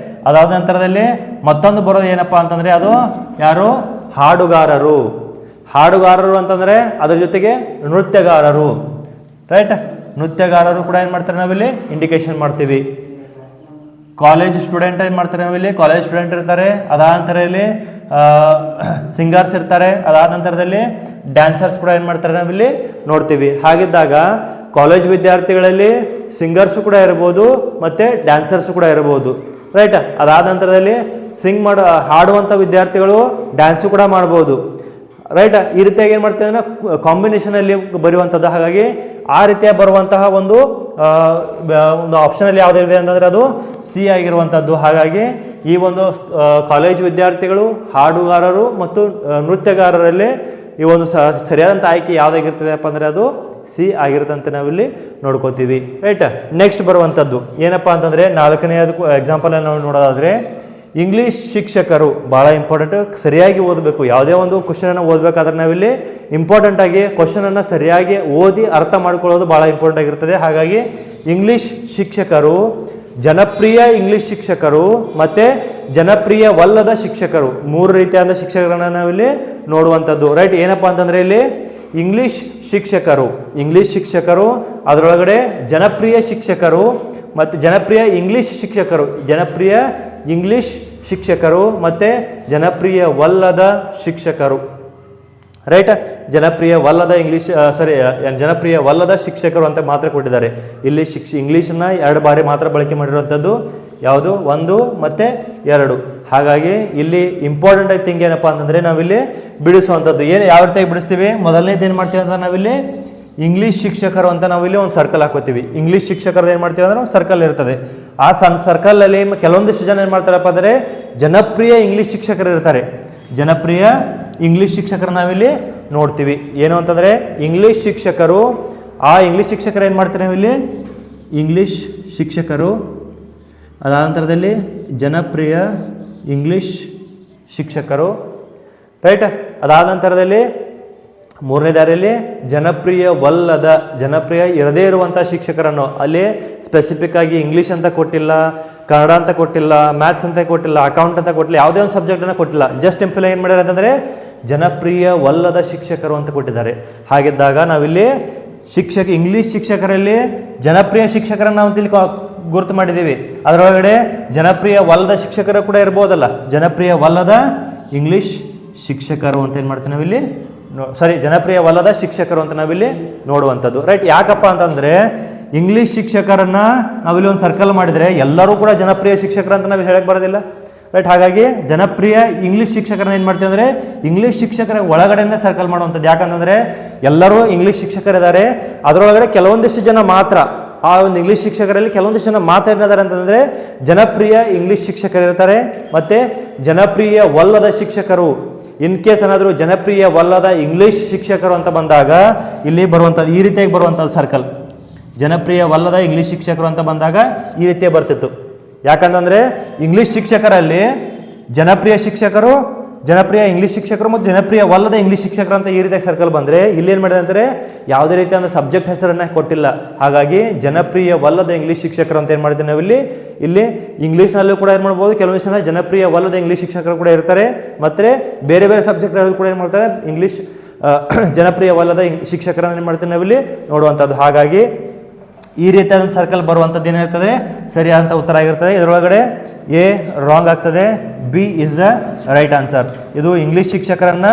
ಅದಾದ ನಂತರದಲ್ಲಿ ಮತ್ತೊಂದು ಬರೋದು ಏನಪ್ಪ ಅಂತಂದರೆ ಅದು ಯಾರು, ಹಾಡುಗಾರರು ಅಂತಂದರೆ ಅದ್ರ ಜೊತೆಗೆ ನೃತ್ಯಗಾರರು. ರೈಟ್, ನೃತ್ಯಗಾರರು ಕೂಡ ಏನು ಮಾಡ್ತಾರೆ ನಾವಿಲ್ಲಿ ಇಂಡಿಕೇಶನ್ ಮಾಡ್ತೀವಿ. ಕಾಲೇಜ್ ಸ್ಟೂಡೆಂಟ್ ಏನು ಮಾಡ್ತಾರೆ ನಾವಿಲ್ಲಿ ಕಾಲೇಜ್ ಸ್ಟೂಡೆಂಟ್ ಇರ್ತಾರೆ. ಅದಾದ ನಂತರ ಇಲ್ಲಿ ಸಿಂಗರ್ಸ್ ಇರ್ತಾರೆ. ಅದಾದ ನಂತರದಲ್ಲಿ ಡ್ಯಾನ್ಸರ್ಸ್ ಕೂಡ ಏನು ಮಾಡ್ತಾರೆ ನಾವಿಲ್ಲಿ ನೋಡ್ತೀವಿ. ಹಾಗಿದ್ದಾಗ ಕಾಲೇಜ್ ವಿದ್ಯಾರ್ಥಿಗಳಲ್ಲಿ ಸಿಂಗರ್ಸು ಕೂಡ ಇರ್ಬೋದು ಮತ್ತು ಡ್ಯಾನ್ಸರ್ಸು ಕೂಡ ಇರ್ಬೋದು. ರೈಟ್, ಅದಾದ ನಂತರದಲ್ಲಿ ಹಾಡುವಂಥ ವಿದ್ಯಾರ್ಥಿಗಳು ಡ್ಯಾನ್ಸು ಕೂಡ ಮಾಡ್ಬೋದು. ರೈಟ್, ಈ ರೀತಿಯಾಗಿ ಏನು ಮಾಡ್ತೀವಿ ಅಂದರೆ ಕಾಂಬಿನೇಷನಲ್ಲಿ ಬರುವಂಥದ್ದು. ಹಾಗಾಗಿ ಆ ರೀತಿಯ ಬರುವಂತಹ ಒಂದು ಆಪ್ಷನಲ್ಲಿ ಯಾವುದಿದೆ ಅಂತಂದರೆ ಅದು ಸಿ ಆಗಿರುವಂಥದ್ದು. ಹಾಗಾಗಿ ಈ ಒಂದು ಕಾಲೇಜು ವಿದ್ಯಾರ್ಥಿಗಳು, ಹಾಡುಗಾರರು ಮತ್ತು ನೃತ್ಯಗಾರರಲ್ಲಿ ಈ ಒಂದು ಸರಿಯಾದಂಥ ಆಯ್ಕೆ ಯಾವುದಾಗಿರ್ತದೆಪ್ಪ ಅಂದರೆ ಅದು ಸಿ ಆಗಿರುತ್ತಂತೆ ನಾವಿಲ್ಲಿ ನೋಡ್ಕೋತೀವಿ. ರೈಟ್, ನೆಕ್ಸ್ಟ್ ಬರುವಂಥದ್ದು ಏನಪ್ಪ ಅಂತಂದರೆ 4ನೇದು ಎಕ್ಸಾಂಪಲನ್ನು ನಾವು ನೋಡೋದಾದರೆ ಇಂಗ್ಲೀಷ್ ಶಿಕ್ಷಕರು ಭಾಳ ಇಂಪಾರ್ಟೆಂಟ್. ಸರಿಯಾಗಿ ಓದಬೇಕು. ಯಾವುದೇ ಒಂದು ಕ್ವಶನನ್ನು ಓದಬೇಕಾದ್ರೆ ನಾವಿಲ್ಲಿ ಇಂಪಾರ್ಟೆಂಟಾಗಿ ಕ್ವಶನನ್ನು ಸರಿಯಾಗಿ ಓದಿ ಅರ್ಥ ಮಾಡ್ಕೊಳ್ಳೋದು ಭಾಳ ಇಂಪಾರ್ಟೆಂಟ್ ಆಗಿರ್ತದೆ. ಹಾಗಾಗಿ ಇಂಗ್ಲೀಷ್ ಶಿಕ್ಷಕರು, ಜನಪ್ರಿಯ ಇಂಗ್ಲೀಷ್ ಶಿಕ್ಷಕರು ಮತ್ತು ಜನಪ್ರಿಯವಲ್ಲದ ಶಿಕ್ಷಕರು 3 ರೀತಿಯಾದ ಶಿಕ್ಷಕರನ್ನು ನಾವಿಲ್ಲಿ ನೋಡುವಂಥದ್ದು. ರೈಟ್, ಏನಪ್ಪ ಅಂತಂದರೆ ಇಲ್ಲಿ ಇಂಗ್ಲೀಷ್ ಶಿಕ್ಷಕರು ಅದರೊಳಗಡೆ ಜನಪ್ರಿಯ ಶಿಕ್ಷಕರು ಮತ್ತು ಜನಪ್ರಿಯ ಇಂಗ್ಲೀಷ್ ಶಿಕ್ಷಕರು ಮತ್ತು ಜನಪ್ರಿಯವಲ್ಲದ ಶಿಕ್ಷಕರು. ರೈಟ್, ಜನಪ್ರಿಯವಲ್ಲದ ಶಿಕ್ಷಕರು ಅಂತ ಮಾತ್ರ ಕೊಟ್ಟಿದ್ದಾರೆ. ಇಲ್ಲಿ ಇಂಗ್ಲೀಷನ್ನು 2 ಬಾರಿ ಮಾತ್ರ ಬಳಕೆ ಮಾಡಿರುವಂಥದ್ದು. ಯಾವುದು 1 ಮತ್ತು 2. ಹಾಗಾಗಿ ಇಲ್ಲಿ ಇಂಪಾರ್ಟೆಂಟ್ ಆಗಿ ಥಿಂಗ್ ಏನಪ್ಪ ಅಂತಂದರೆ ನಾವಿಲ್ಲಿ ಬಿಡಿಸುವಂಥದ್ದು ಯಾವ ರೀತಿಯಾಗಿ ಬಿಡಿಸ್ತೀವಿ. ಮೊದಲನೇದು ಏನು ಮಾಡ್ತೀವಿ ಅಂತ ನಾವಿಲ್ಲಿ ಇಂಗ್ಲೀಷ್ ಶಿಕ್ಷಕರು ಅಂತ ನಾವಿಲ್ಲಿ ಒಂದು ಸರ್ಕಲ್ ಹಾಕೋತೀವಿ. ಇಂಗ್ಲೀಷ್ ಶಿಕ್ಷಕರದ್ದು ಏನು ಮಾಡ್ತೀವಿ ಅಂದರೆ ಒಂದು ಸರ್ಕಲ್ ಇರ್ತದೆ. ಆ ಸರ್ಕಲಲ್ಲಿ ಕೆಲವೊಂದಿಷ್ಟು ಜನ ಏನು ಮಾಡ್ತಾರಪ್ಪ ಅಂದರೆ ಜನಪ್ರಿಯ ಇಂಗ್ಲೀಷ್ ಶಿಕ್ಷಕರು ಇರ್ತಾರೆ. ಜನಪ್ರಿಯ ಇಂಗ್ಲೀಷ್ ಶಿಕ್ಷಕರು ನಾವಿಲ್ಲಿ ನೋಡ್ತೀವಿ. ಏನು ಅಂತಂದರೆ ಇಂಗ್ಲೀಷ್ ಶಿಕ್ಷಕರು, ಆ ಇಂಗ್ಲೀಷ್ ಶಿಕ್ಷಕರು ಏನು ಮಾಡ್ತಾರೆ ನಾವು ಇಲ್ಲಿ ಇಂಗ್ಲೀಷ್ ಶಿಕ್ಷಕರು, ಅದಾದ ನಂತರದಲ್ಲಿ ಜನಪ್ರಿಯ ಇಂಗ್ಲೀಷ್ ಶಿಕ್ಷಕರು, ರೈಟ್. ಅದಾದ ನಂತರದಲ್ಲಿ ಮೂರನೇ ದಾರಿಯಲ್ಲಿ ಜನಪ್ರಿಯವಲ್ಲದ, ಜನಪ್ರಿಯ ಇರದೇ ಇರುವಂಥ ಶಿಕ್ಷಕರನ್ನು, ಅಲ್ಲಿ ಸ್ಪೆಸಿಫಿಕ್ ಆಗಿ ಇಂಗ್ಲೀಷ್ ಅಂತ ಕೊಟ್ಟಿಲ್ಲ, ಕನ್ನಡ ಅಂತ ಕೊಟ್ಟಿಲ್ಲ, ಮ್ಯಾಥ್ಸ್ ಅಂತ ಕೊಟ್ಟಿಲ್ಲ, ಅಕೌಂಟ್ ಅಂತ ಕೊಟ್ಟಿಲ್ಲ, ಯಾವುದೇ ಒಂದು ಸಬ್ಜೆಕ್ಟನ್ನು ಕೊಟ್ಟಿಲ್ಲ, ಜಸ್ಟ್ ಇಂಪ್ಲಿ ಏನು ಮಾಡ್ಯಾರ ಅಂತಂದರೆ ಜನಪ್ರಿಯವಲ್ಲದ ಶಿಕ್ಷಕರು ಅಂತ ಕೊಟ್ಟಿದ್ದಾರೆ. ಹಾಗಿದ್ದಾಗ ನಾವಿಲ್ಲಿ ಇಂಗ್ಲೀಷ್ ಶಿಕ್ಷಕರಲ್ಲಿ ಜನಪ್ರಿಯ ನಾವೀಗ ನಾವು ಇಲ್ಲಿ ಗುರುತು ಮಾಡಿದ್ದೀವಿ. ಅದರೊಳಗಡೆ ಜನಪ್ರಿಯವಲ್ಲದ ಶಿಕ್ಷಕರು ಕೂಡ ಇರ್ಬೋದಲ್ಲ, ಜನಪ್ರಿಯವಲ್ಲದ ಇಂಗ್ಲೀಷ್ ಶಿಕ್ಷಕರು ಅಂತ ಏನು ಮಾಡ್ತೀವಿ ನಾವಿಲ್ಲಿ ಜನಪ್ರಿಯವಲ್ಲದ ಶಿಕ್ಷಕರು ಅಂತ ನಾವಿಲ್ಲಿ ನೋಡುವಂಥದ್ದು, ರೈಟ್. ಯಾಕಪ್ಪ ಅಂತಂದರೆ ಇಂಗ್ಲೀಷ್ ಶಿಕ್ಷಕರನ್ನ ನಾವಿಲ್ಲಿ ಒಂದು ಸರ್ಕಲ್ ಮಾಡಿದರೆ ಎಲ್ಲರೂ ಕೂಡ ಜನಪ್ರಿಯ ಶಿಕ್ಷಕರು ಅಂತ ನಾವು ಹೇಳಕ್ಕೆ ಬರೋದಿಲ್ಲ, ರೈಟ್. ಹಾಗಾಗಿ ಜನಪ್ರಿಯ ಇಂಗ್ಲೀಷ್ ಶಿಕ್ಷಕರನ್ನ ಏನು ಮಾಡ್ತೀವಿ ಅಂದರೆ ಇಂಗ್ಲೀಷ್ ಶಿಕ್ಷಕರ ಒಳಗಡೆನೇ ಸರ್ಕಲ್ ಮಾಡುವಂಥದ್ದು. ಯಾಕಂತಂದರೆ ಎಲ್ಲರೂ ಇಂಗ್ಲೀಷ್ ಶಿಕ್ಷಕರಿದ್ದಾರೆ, ಅದರೊಳಗಡೆ ಕೆಲವೊಂದಿಷ್ಟು ಜನ ಮಾತ್ರ, ಆ ಒಂದು ಇಂಗ್ಲೀಷ್ ಶಿಕ್ಷಕರಲ್ಲಿ ಕೆಲವೊಂದಿಷ್ಟು ಜನ ಮಾತ್ರ ಏನಿದ್ದಾರೆ ಅಂತಂದರೆ ಜನಪ್ರಿಯ ಇಂಗ್ಲೀಷ್ ಶಿಕ್ಷಕರಿರ್ತಾರೆ ಮತ್ತು ಜನಪ್ರಿಯವಲ್ಲದ ಶಿಕ್ಷಕರು. ಇನ್ ಕೇಸ್ ಏನಾದರೂ ಜನಪ್ರಿಯವಲ್ಲದ ಇಂಗ್ಲೀಷ್ ಶಿಕ್ಷಕರು ಅಂತ ಬಂದಾಗ ಇಲ್ಲಿ ಬರುವಂಥದ್ದು ಈ ರೀತಿಯಾಗಿ ಬರುವಂಥದ್ದು ಸರ್ಕಲ್, ಜನಪ್ರಿಯವಲ್ಲದ ಇಂಗ್ಲೀಷ್ ಶಿಕ್ಷಕರು ಅಂತ ಬಂದಾಗ ಈ ರೀತಿಯಾಗಿ ಬರ್ತಿತ್ತು. ಯಾಕಂತಂದರೆ ಇಂಗ್ಲೀಷ್ ಶಿಕ್ಷಕರಲ್ಲಿ ಜನಪ್ರಿಯ ಇಂಗ್ಲೀಷ್ ಶಿಕ್ಷಕರು ಮತ್ತು ಜನಪ್ರಿಯವಲ್ಲದ ಇಂಗ್ಲೀಷ್ ಶಿಕ್ಷಕರು ಅಂತ ಈ ರೀತಿಯಾಗಿ ಸರ್ಕಲ್ ಬಂದರೆ ಇಲ್ಲಿ ಏನು ಮಾಡಿದೆ ಅಂದರೆ ಯಾವುದೇ ರೀತಿಯಾದ ಸಬ್ಜೆಕ್ಟ್ ಹೆಸರನ್ನು ಕೊಟ್ಟಿಲ್ಲ. ಹಾಗಾಗಿ ಜನಪ್ರಿಯವಲ್ಲದ ಇಂಗ್ಲೀಷ್ ಶಿಕ್ಷಕರು ಅಂತ ಏನು ಮಾಡ್ತೀವಿ ನಾವಿಲ್ಲಿ ಇಲ್ಲಿ ಇಂಗ್ಲೀಷ್ನಲ್ಲೂ ಕೂಡ ಏನು ಮಾಡ್ಬೋದು, ಕೆಲವೊಂದಿಷ್ಟು ಜನ ಜನಪ್ರಿಯವಲ್ಲದ ಇಂಗ್ಲೀಷ್ ಶಿಕ್ಷಕರು ಕೂಡ ಇರ್ತಾರೆ, ಮತ್ತು ಬೇರೆ ಬೇರೆ ಸಬ್ಜೆಕ್ಟ್ಗಳಲ್ಲಿ ಕೂಡ ಏನು ಮಾಡ್ತಾರೆ ಇಂಗ್ಲೀಷ್ ಜನಪ್ರಿಯವಲ್ಲದ ಶಿಕ್ಷಕರನ್ನು ಏನು ಮಾಡ್ತೀವಿ ನಾವಿಲ್ಲಿ ನೋಡುವಂಥದ್ದು. ಹಾಗಾಗಿ ಈ ರೀತಿಯಾದ ಸರ್ಕಲ್ ಬರುವಂಥದ್ದು ಏನಿರ್ತದೆ ಸರಿಯಾದಂಥ ಉತ್ತರ ಆಗಿರ್ತದೆ. ಇದರೊಳಗಡೆ ಎ ರಾಂಗ್ ಆಗ್ತದೆ, B is the right answer. ಇದು ಇಂಗ್ಲೀಷ್ ಶಿಕ್ಷಕರನ್ನು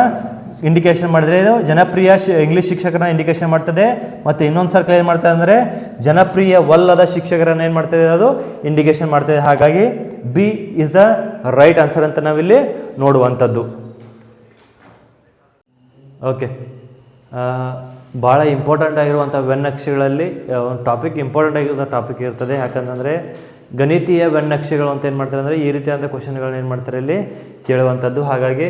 ಇಂಡಿಕೇಶನ್ ಮಾಡಿದರೆ ಇದು ಜನಪ್ರಿಯ ಇಂಗ್ಲೀಷ್ ಶಿಕ್ಷಕರನ್ನ ಇಂಡಿಕೇಶನ್ ಮಾಡ್ತದೆ, ಮತ್ತು ಇನ್ನೊಂದು ಸರ್ಕಲ್ ಏನು ಮಾಡ್ತದೆ ಅಂದರೆ ಜನಪ್ರಿಯವಲ್ಲದ ಶಿಕ್ಷಕರನ್ನು ಏನು ಮಾಡ್ತದೆ ಅದು ಇಂಡಿಕೇಶನ್ ಮಾಡ್ತದೆ. ಹಾಗಾಗಿ B is the right answer ಅಂತ ನಾವಿಲ್ಲಿ ನೋಡುವಂಥದ್ದು. ಓಕೆ, ಭಾಳ ಇಂಪಾರ್ಟೆಂಟ್ ಆಗಿರುವಂಥ ಬೆನ್ನಕ್ಷೆಗಳಲ್ಲಿ ಒಂದು ಟಾಪಿಕ್ ಇಂಪಾರ್ಟೆಂಟ್ ಆಗಿರೋ ಟಾಪಿಕ್ ಇರ್ತದೆ. ಯಾಕಂತಂದರೆ ಗಣಿತೀಯ ಬೆನ್ನಕ್ಷೆಗಳು ಅಂತ ಏನು ಮಾಡ್ತಾರೆ ಅಂದರೆ ಈ ರೀತಿಯಾದ ಕ್ವಶನ್ಗಳನ್ನ ಏನು ಮಾಡ್ತಾರೆ ಇಲ್ಲಿ ಕೇಳುವಂಥದ್ದು. ಹಾಗಾಗಿ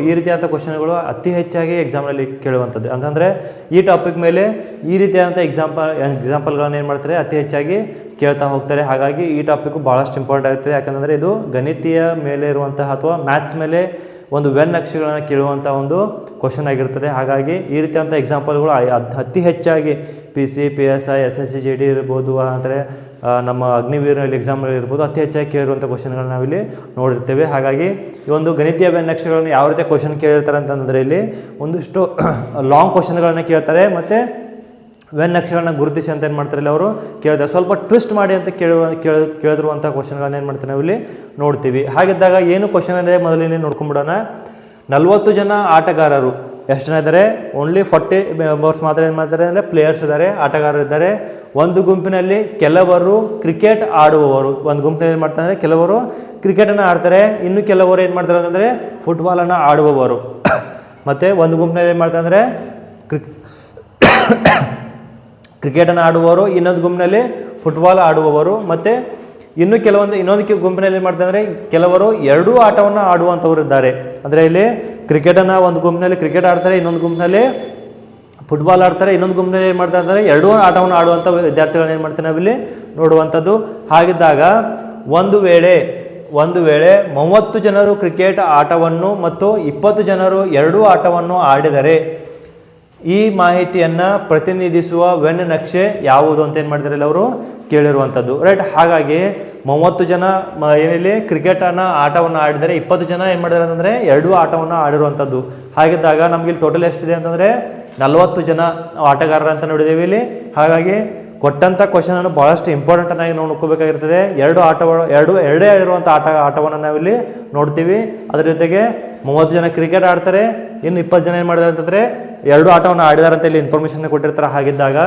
ಈ ರೀತಿಯಾದ ಕ್ವಶನ್ಗಳು ಅತಿ ಹೆಚ್ಚಾಗಿ ಎಕ್ಸಾಮ್ನಲ್ಲಿ ಕೇಳುವಂಥದ್ದು. ಅಂತಂದರೆ ಈ ಟಾಪಿಕ್ ಮೇಲೆ ಈ ರೀತಿಯಾದಂಥ ಎಕ್ಸಾಂಪಲ್ಗಳನ್ನ ಏನು ಮಾಡ್ತಾರೆ ಅತಿ ಹೆಚ್ಚಾಗಿ ಕೇಳ್ತಾ ಹೋಗ್ತಾರೆ. ಹಾಗಾಗಿ ಈ ಟಾಪಿಕ್ಕು ಭಾಳಷ್ಟು ಇಂಪಾರ್ಟೆಂಟ್ ಆಗಿರ್ತದೆ. ಯಾಕಂದರೆ ಇದು ಗಣಿತೀಯ ಮೇಲೆ ಇರುವಂತಹ ಅಥವಾ ಮ್ಯಾಥ್ಸ್ ಮೇಲೆ ಒಂದು ಬೆನ್ನಕ್ಷೆಗಳನ್ನು ಕೇಳುವಂಥ ಒಂದು ಕ್ವಶನ್ ಆಗಿರ್ತದೆ. ಹಾಗಾಗಿ ಈ ರೀತಿಯಾದಂಥ ಎಕ್ಸಾಂಪಲ್ಗಳು ಅತಿ ಹೆಚ್ಚಾಗಿ PC, PSI, SSC, GD ಇರ್ಬೋದು, ಅಂದರೆ ನಮ್ಮ ಅಗ್ನಿವೀರಲ್ಲಿ ಎಕ್ಸಾಮ್ಗಳು ಇರ್ಬೋದು, ಅತಿ ಹೆಚ್ಚಾಗಿ ಕೇಳಿರುವಂಥ ಕ್ವಶನ್ಗಳನ್ನ ನಾವಿಲ್ಲಿ ನೋಡಿರ್ತೇವೆ. ಹಾಗಾಗಿ ಈ ಒಂದು ಗಣಿತೀಯ ಬೆನ್ನಕ್ಷೆಗಳನ್ನು ಯಾವ ರೀತಿ ಕ್ವಶನ್ ಕೇಳಿರ್ತಾರೆ ಅಂತಂದರೆ ಇಲ್ಲಿ ಒಂದಿಷ್ಟು ಲಾಂಗ್ ಕ್ವಶನ್ಗಳನ್ನ ಕೇಳ್ತಾರೆ, ಮತ್ತು ಬೆನ್ನಕ್ಷೆಗಳನ್ನ ಗುರುತಿಸಿ ಅಂತ ಏನು ಮಾಡ್ತಾರೆ ಇಲ್ಲಿ ಅವರು ಕೇಳ್ತಾರೆ. ಸ್ವಲ್ಪ ಟ್ವಿಸ್ಟ್ ಮಾಡಿ ಅಂತ ಕೇಳಿದಿರುವಂಥ ಕ್ವಶನ್ಗಳನ್ನ ಏನು ಮಾಡ್ತಾರೆ ನಾವಿಲ್ಲಿ ನೋಡ್ತೀವಿ. ಹಾಗಿದ್ದಾಗ ಏನು ಕ್ವಶನ್ ಇದೆ ಮೊದಲಿಗೆ ನೋಡ್ಕೊಂಡ್ಬಿಡೋಣ. 40 ಜನ ಆಟಗಾರರು, ಎಷ್ಟು ಜನ ಇದ್ದಾರೆ? ಓನ್ಲಿ 40 ಮೆಂಬರ್ಸ್ ಮಾತ್ರ ಏನು ಮಾಡ್ತಾರೆ ಅಂದರೆ ಪ್ಲೇಯರ್ಸ್ ಇದ್ದಾರೆ, ಆಟಗಾರರು ಇದ್ದಾರೆ. ಒಂದು ಗುಂಪಿನಲ್ಲಿ ಕೆಲವರು ಕ್ರಿಕೆಟ್ ಆಡುವವರು, ಒಂದು ಗುಂಪಿನಲ್ಲಿ ಏನು ಮಾಡ್ತಾರೆ ಅಂದರೆ ಕೆಲವರು ಕ್ರಿಕೆಟನ್ನು ಆಡ್ತಾರೆ, ಇನ್ನು ಕೆಲವರು ಏನು ಮಾಡ್ತಾರೆ ಅಂತಂದರೆ ಫುಟ್ಬಾಲನ್ನು ಆಡುವವರು. ಮತ್ತು ಒಂದು ಗುಂಪಿನಲ್ಲಿ ಏನು ಮಾಡ್ತಾರೆ ಅಂದರೆ ಕ್ರಿಕೆಟನ್ನು ಆಡುವವರು, ಇನ್ನೊಂದು ಗುಂಪಿನಲ್ಲಿ ಫುಟ್ಬಾಲ್ ಆಡುವವರು, ಮತ್ತು ಇನ್ನೊಂದು ಗುಂಪಿನಲ್ಲಿ ಏನು ಮಾಡ್ತಾರೆ ಅಂದರೆ ಕೆಲವರು ಎರಡೂ ಆಟವನ್ನು ಆಡುವಂಥವ್ರು ಇದ್ದಾರೆ. ಅಂದರೆ ಇಲ್ಲಿ ಕ್ರಿಕೆಟನ್ನು ಒಂದು ಗುಂಪಿನಲ್ಲಿ ಕ್ರಿಕೆಟ್ ಆಡ್ತಾರೆ, ಇನ್ನೊಂದು ಗುಂಪಿನಲ್ಲಿ ಫುಟ್ಬಾಲ್ ಆಡ್ತಾರೆ, ಇನ್ನೊಂದು ಗುಂಪಿನಲ್ಲಿ ಏನು ಮಾಡ್ತಾರೆ ಅಂದರೆ ಎರಡೂ ಆಟವನ್ನು ಆಡುವಂಥ ವಿದ್ಯಾರ್ಥಿಗಳನ್ನ ಏನು ಮಾಡ್ತಾರೆ ನಾವಿಲ್ಲಿ ನೋಡುವಂಥದ್ದು. ಹಾಗಿದ್ದಾಗ ಒಂದು ವೇಳೆ 30 ಜನರು ಕ್ರಿಕೆಟ್ ಆಟವನ್ನು ಮತ್ತು 20 ಜನರು ಎರಡೂ ಆಟವನ್ನು ಆಡಿದರೆ ಈ ಮಾಹಿತಿಯನ್ನು ಪ್ರತಿನಿಧಿಸುವ ಬೆನ್ನ ನಕ್ಷೆ ಯಾವುದು ಅಂತ ಏನು ಮಾಡಿದ್ದಾರೆ ಅವರು ಕೇಳಿರುವಂಥದ್ದು, ರೈಟ್. ಹಾಗಾಗಿ 30 ಜನ ಏನಿಲ್ಲಿ ಆಟವನ್ನು ಆಡಿದರೆ 20 ಜನ ಏನು ಮಾಡಿದ್ದಾರೆ ಅಂತಂದರೆ ಎರಡೂ ಆಟವನ್ನು ಆಡಿರುವಂಥದ್ದು. ಹಾಗಿದ್ದಾಗ ನಮಗೆ ಇಲ್ಲಿ ಟೋಟಲ್ ಎಷ್ಟಿದೆ ಅಂತಂದರೆ 40 ಜನ ಆಟಗಾರರು ಅಂತ ನೋಡಿದ್ದೀವಿ ಇಲ್ಲಿ. ಹಾಗಾಗಿ ಕೊಟ್ಟಂಥ ಕ್ವಶನನ್ನು ಭಾಳಷ್ಟು ಇಂಪಾರ್ಟೆಂಟಾಗಿ ನಾವು ನೋಡ್ಕೋಬೇಕಾಗಿರ್ತದೆ. ಎರಡೇ ಇರುವಂಥ ಆಟವನ್ನು ನಾವಿಲ್ಲಿ ನೋಡ್ತೀವಿ. ಅದರ ಜೊತೆಗೆ 30 ಜನ ಕ್ರಿಕೆಟ್ ಆಡ್ತಾರೆ, ಇನ್ನು 20 ಜನ ಏನು ಮಾಡಿದ್ದಾರೆ ಅಂತಂದರೆ ಎರಡೂ ಆಟವನ್ನು ಆಡಿದಾರೆ ಅಂತ ಇಲ್ಲಿ ಇನ್ಫಾರ್ಮೇಷನ್ ಕೊಟ್ಟಿರ್ತಾರೆ. ಹಾಗಿದ್ದಾಗ